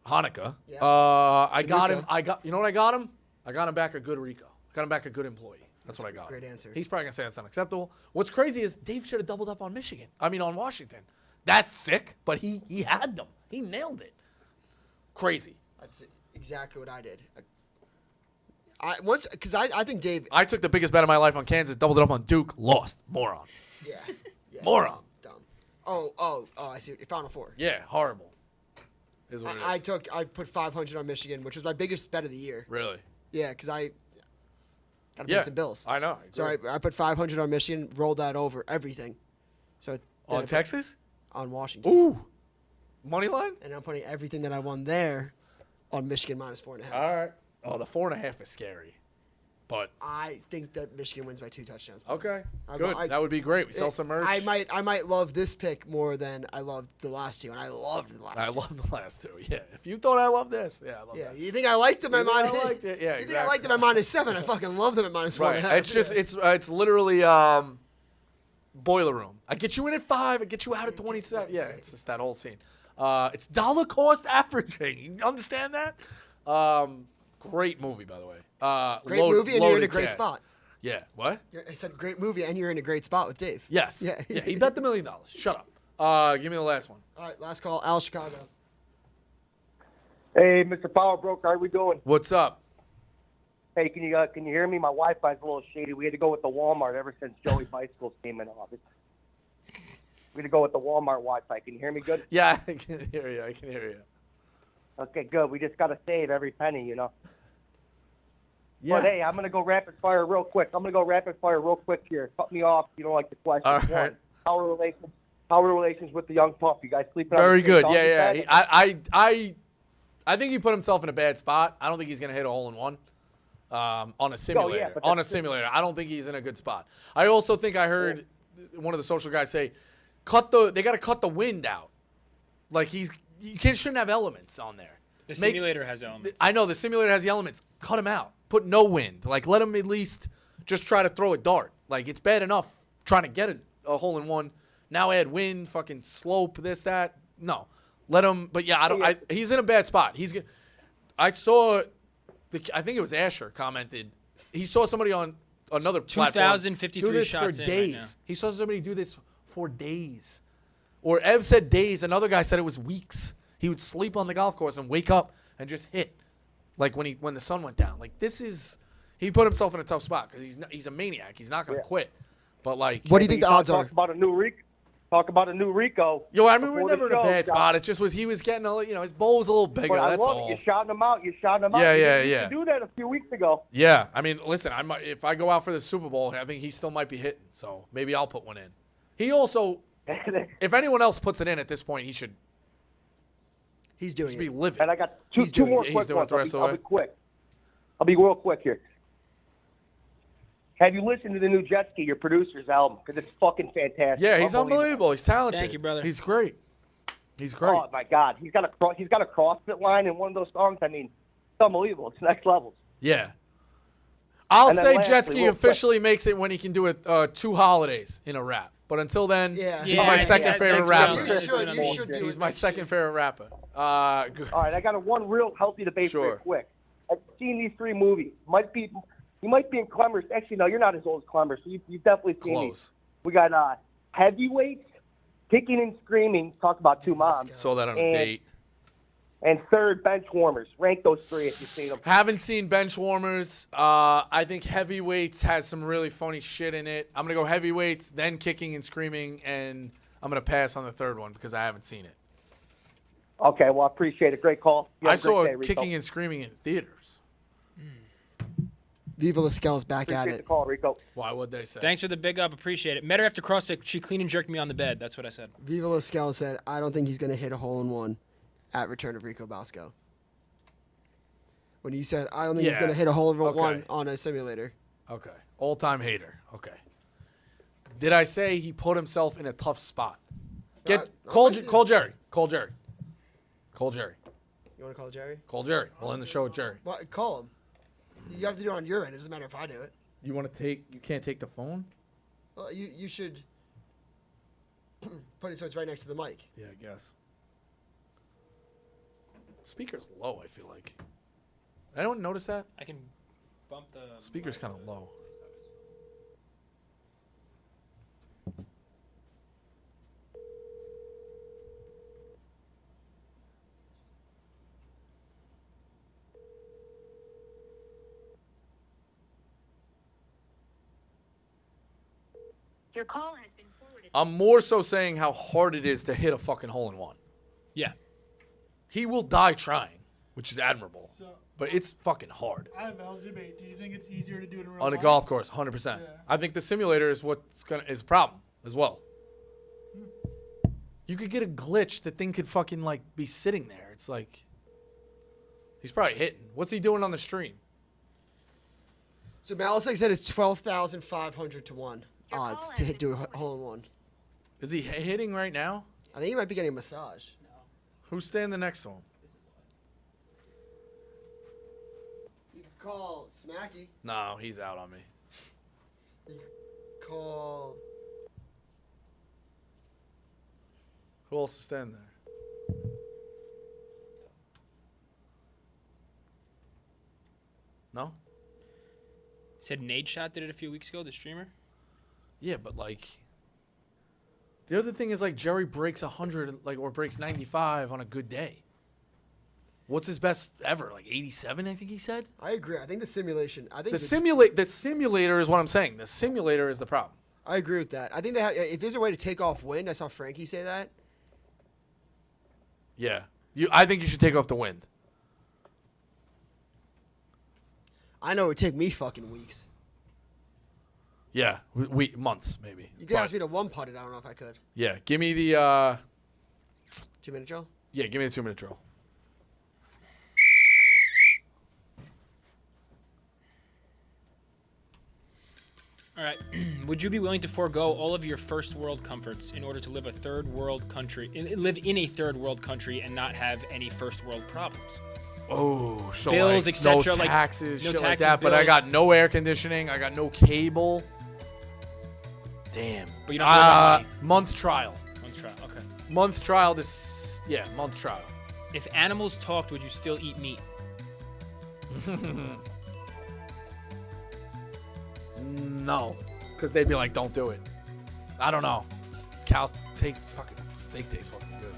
Hanukkah. Yeah. I got him. You know what I got him? I got him back a good Rico. I got him back a good employee. That's what I got. Great answer. He's probably gonna say that's unacceptable. What's crazy is Dave should have doubled up on on Washington. That's sick, but he had them. He nailed it. Crazy. That's exactly what I did. I think Dave. I took the biggest bet of my life on Kansas, doubled it up on Duke, lost. Moron. Yeah. Moron. Dumb. Oh, I see. Final Four. Yeah, horrible. Is what it is. I put 500 on Michigan, which was my biggest bet of the year. Really? Yeah, because I got to pay some bills. I know. So I put 500 on Michigan, rolled that over everything. So On Texas? On Washington. Ooh. Money line? And I'm putting everything that I won there on Michigan minus 4.5. All right. Oh, the 4.5 is scary. But I think that Michigan wins by 2 touchdowns. Okay. Good. That would be great. We sell some merch. I might love this pick more than I loved the last two, and I loved the last two. I love the last two. Yeah. If you thought I loved this, I love that. You think I liked them at You think minus? I liked it? Yeah, You think I liked them at minus 7? I fucking love them at minus 4.5. Right. It's just it's literally boiler room. I get you in at 5. I get you out at 27. Yeah, it's just that whole scene. It's dollar cost averaging. You understand that? Great movie, by the way. Great movie, and you're in a great spot. Yeah. What? I said great movie, and you're in a great spot with Dave. Yes. Yeah. Yeah. He bet the $1 million. Shut up. Give me the last one. All right, last call. Al Chicago. Hey, Mr. Power Broker, how we doing? What's up? Hey, can you hear me? My Wi-Fi's a little shady. We had to go with the Walmart ever since Joey Bicycles came in office. We had to go with the Walmart Wi-Fi. Can you hear me good? Yeah, I can hear you. I can hear you. Okay, good. We just got to save every penny, Yeah. But, hey, I'm going to go rapid fire real quick. Here. Cut me off if you don't like the question. All right. One, how are relations with the young pup? You guys sleeping on Very the good. same Yeah. bed? I think he put himself in a bad spot. I don't think he's going to hit a hole in one on a simulator. Simulator. I don't think he's in a good spot. I also think I heard one of the social guys say, they got to cut the wind out. Like shouldn't have elements on there. The simulator has elements. I know the simulator has the elements. Cut him out. Put no wind. Like let him at least just try to throw a dart. Like it's bad enough trying to get a hole in one. Now add wind, fucking slope, this, that. No. Let him, but yeah, he's in a bad spot. I saw, I think it was Asher commented, he saw somebody on another platform 2,053 do this shots for in days. right now. He saw somebody do this for days. Or Ev said days. Another guy said it was weeks. He would sleep on the golf course and wake up and just hit, like when the sun went down. Like he put himself in a tough spot because he's a maniac. He's not going to quit. But like, what do you think the odds are? Talk about a new Rico. Yo, I mean, we're never in a bad spot. It just was he was getting his bowl was a little bigger. But I that's love all. it. You shouting him out. Yeah. You used to do that a few weeks ago. Yeah, I mean, listen, if I go out for the Super Bowl, I think he still might be hitting. So maybe I'll put one in. He also, if anyone else puts it in at this point, he should. He's doing it. Be living. And I got two more quick ones. I'll be quick. I'll be real quick here. Have you listened to the new Jet Ski, your producer's album? Because it's fucking fantastic. Yeah, he's unbelievable. He's talented. Thank you, brother. He's great. He's great. Oh my God, he's got a CrossFit line in one of those songs. I mean, it's unbelievable. It's next level. Yeah. I'll And then say lastly, Jet Ski real officially makes it when he can do it 2 holidays in a rap. But until then, he's my second favorite rapper. You should do it. He's my second favorite rapper. All right, I got one real healthy debate for you quick. I've seen these 3 movies. You might be in Clemmers. Actually, no, you're not as old as Clemmers, so you've definitely seen these. We got Heavyweights, Kicking and Screaming. Talk about 2 moms. Saw that on a date. And third, Benchwarmers. Rank those 3 if you've seen them. Haven't seen Benchwarmers. I think Heavyweights has some really funny shit in it. I'm going to go Heavyweights, then Kicking and Screaming, and I'm going to pass on the third one because I haven't seen it. Okay, well, I appreciate it. Great call. I saw Kicking and Screaming in theaters. Viva Lascelles back at it. The call, Rico. Why would they say? Thanks for the big up. Appreciate it. Met her after CrossFit. She clean and jerked me on the bed. That's what I said. Viva Lascelles said, I don't think he's going to hit a hole in one at return of Rico Bosco. When you said, I don't think he's going to hit a hole in one on a simulator. Okay. All-time hater. Okay. Did I say he put himself in a tough spot? Call Jerry. Call Jerry. You want to call Jerry? Call Jerry. We'll end the show with Jerry. Well, call him. You have to do it on your end. It doesn't matter if I do it. You can't take the phone? Well, you should put it so it's right next to the mic. Yeah, I guess. Speaker's low, I feel like. Anyone notice that? I can bump the speaker's kind of low. Your call has been forwarded. I'm more so saying how hard it is to hit a fucking hole-in-one. Yeah. He will die trying, which is admirable. But it's fucking hard. I have a healthy debate. Do you think it's easier to do it in real On a life? golf course, 100%. Yeah. I think the simulator is is a problem as well. You could get a glitch. The thing could fucking like be sitting there. It's like he's probably hitting. What's he doing on the stream? So Malisek said it's 12,500 to 1 odds to do a hole-in-one. Is he hitting right now? I think he might be getting a massage. Who's standing next to him? You could call Smacky. No, he's out on me. You could call... Who else is standing there? No? Said Nade Shot did it a few weeks ago, the streamer. Yeah, but like the other thing is like Jerry breaks 100 like or breaks 95 on a good day. What's his best ever? Like 87, I think he said. I agree. I think the simulation. I think The simulator is what I'm saying. The simulator is the problem. I agree with that. I think if there's a way to take off wind, I saw Frankie say that. Yeah. I think you should take off the wind. I know it would take me fucking weeks. Yeah, months maybe. You could ask me to one putt it. I don't know if I could. Yeah, give me the 2-minute drill. Yeah, give me the 2-minute drill. All right. Would you be willing to forego all of your first world comforts in order to live in a third world country and not have any first world problems? Oh, so bills, like, etc. no taxes, no shit taxes, like that. But I bills. got no air conditioning. I got no cable. Damn. But you don't have money. Month trial. Month trial. Okay. Month trial. Month trial. If animals talked, would you still eat meat? No, because they'd be like, "Don't do it." I don't know. Steak tastes fucking good.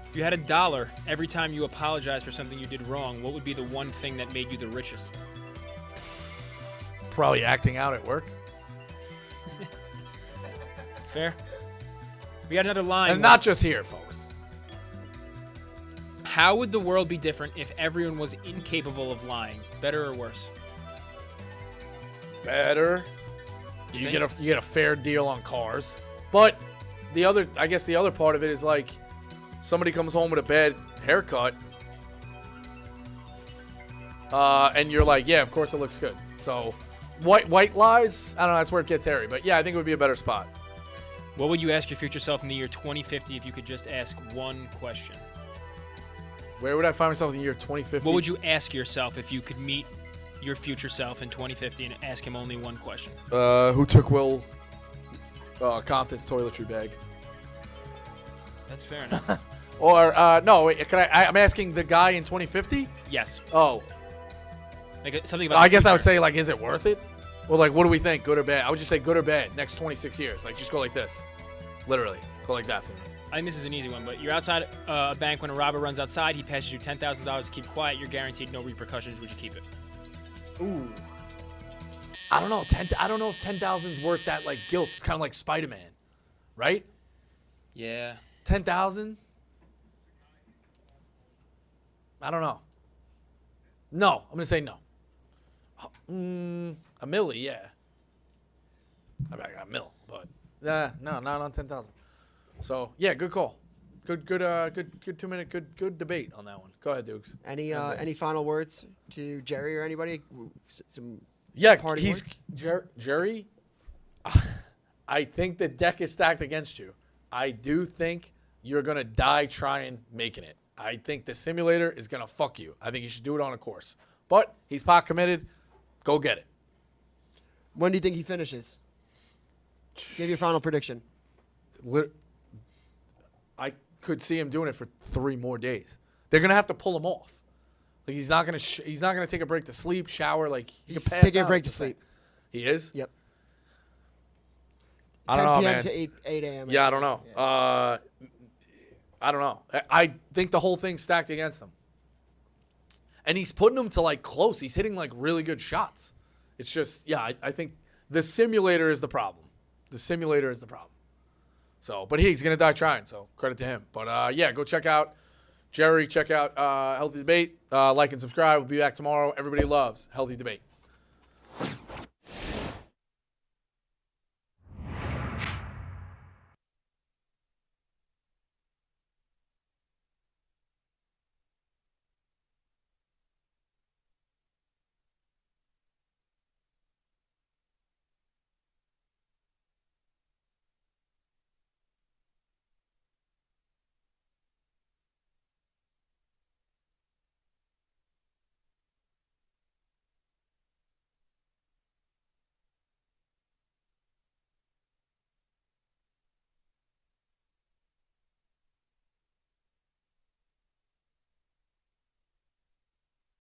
If you had $1 every time you apologized for something you did wrong, what would be the one thing that made you the richest? Probably acting out at work. Fair. We got another line. And not just here, folks. How would the world be different if everyone was incapable of lying? Better or worse? Better. You get a fair deal on cars. But I guess the other part of it is like somebody comes home with a bad haircut. And you're like, yeah, of course it looks good. So white lies, I don't know, that's where it gets hairy. But yeah, I think it would be a better spot. What would you ask your future self in the year 2050 if you could just ask one question? Where would I find myself in the year 2050? What would you ask yourself if you could meet your future self in 2050 and ask him only one question? Who took Will Compton's toiletry bag? That's fair enough. Or no, wait, I'm asking the guy in 2050? Yes. Oh. Like something about I guess I would say like, is it worth it? Or like, what do we think, good or bad? I would just say good or bad next 26 years. Like, just go like this. Literally. Go like that for me. I think this is an easy one, but you're outside a bank when a robber runs outside. He passes you $10,000 to keep quiet. You're guaranteed no repercussions. Would you keep it? Ooh. I don't know. I don't know if 10,000 is worth that like guilt. It's kind of like Spider-Man, right? Yeah. 10,000. I don't know. No, I'm gonna say no. A milli, yeah. I mean, I got a mil, but no, not on 10,000. So yeah, good call. Good 2-minute, good debate on that one. Go ahead, Dukes. Any final words to Jerry or anybody? Some party words? Jerry. I think the deck is stacked against you. I do think you're gonna die trying making it. I think the simulator is gonna fuck you. I think you should do it on a course. But he's pot committed. Go get it. When do you think he finishes? Give your final prediction. I could see him doing it for 3 more days. They're gonna have to pull him off. Like he's not gonna take a break to sleep, shower. Like he's taking a break to sleep. He is. Yep. I don't know, 10 p.m. man. to 8 a.m. Yeah, I don't know. Yeah. I don't know. I think the whole thing's stacked against him. And he's putting them to like close. He's hitting like really good shots. It's just, yeah, I think the simulator is the problem. The simulator is the problem. So, but he's going to die trying, so credit to him. But, yeah, go check out Jerry. Check out Healthy Debate. Like and subscribe. We'll be back tomorrow. Everybody loves Healthy Debate.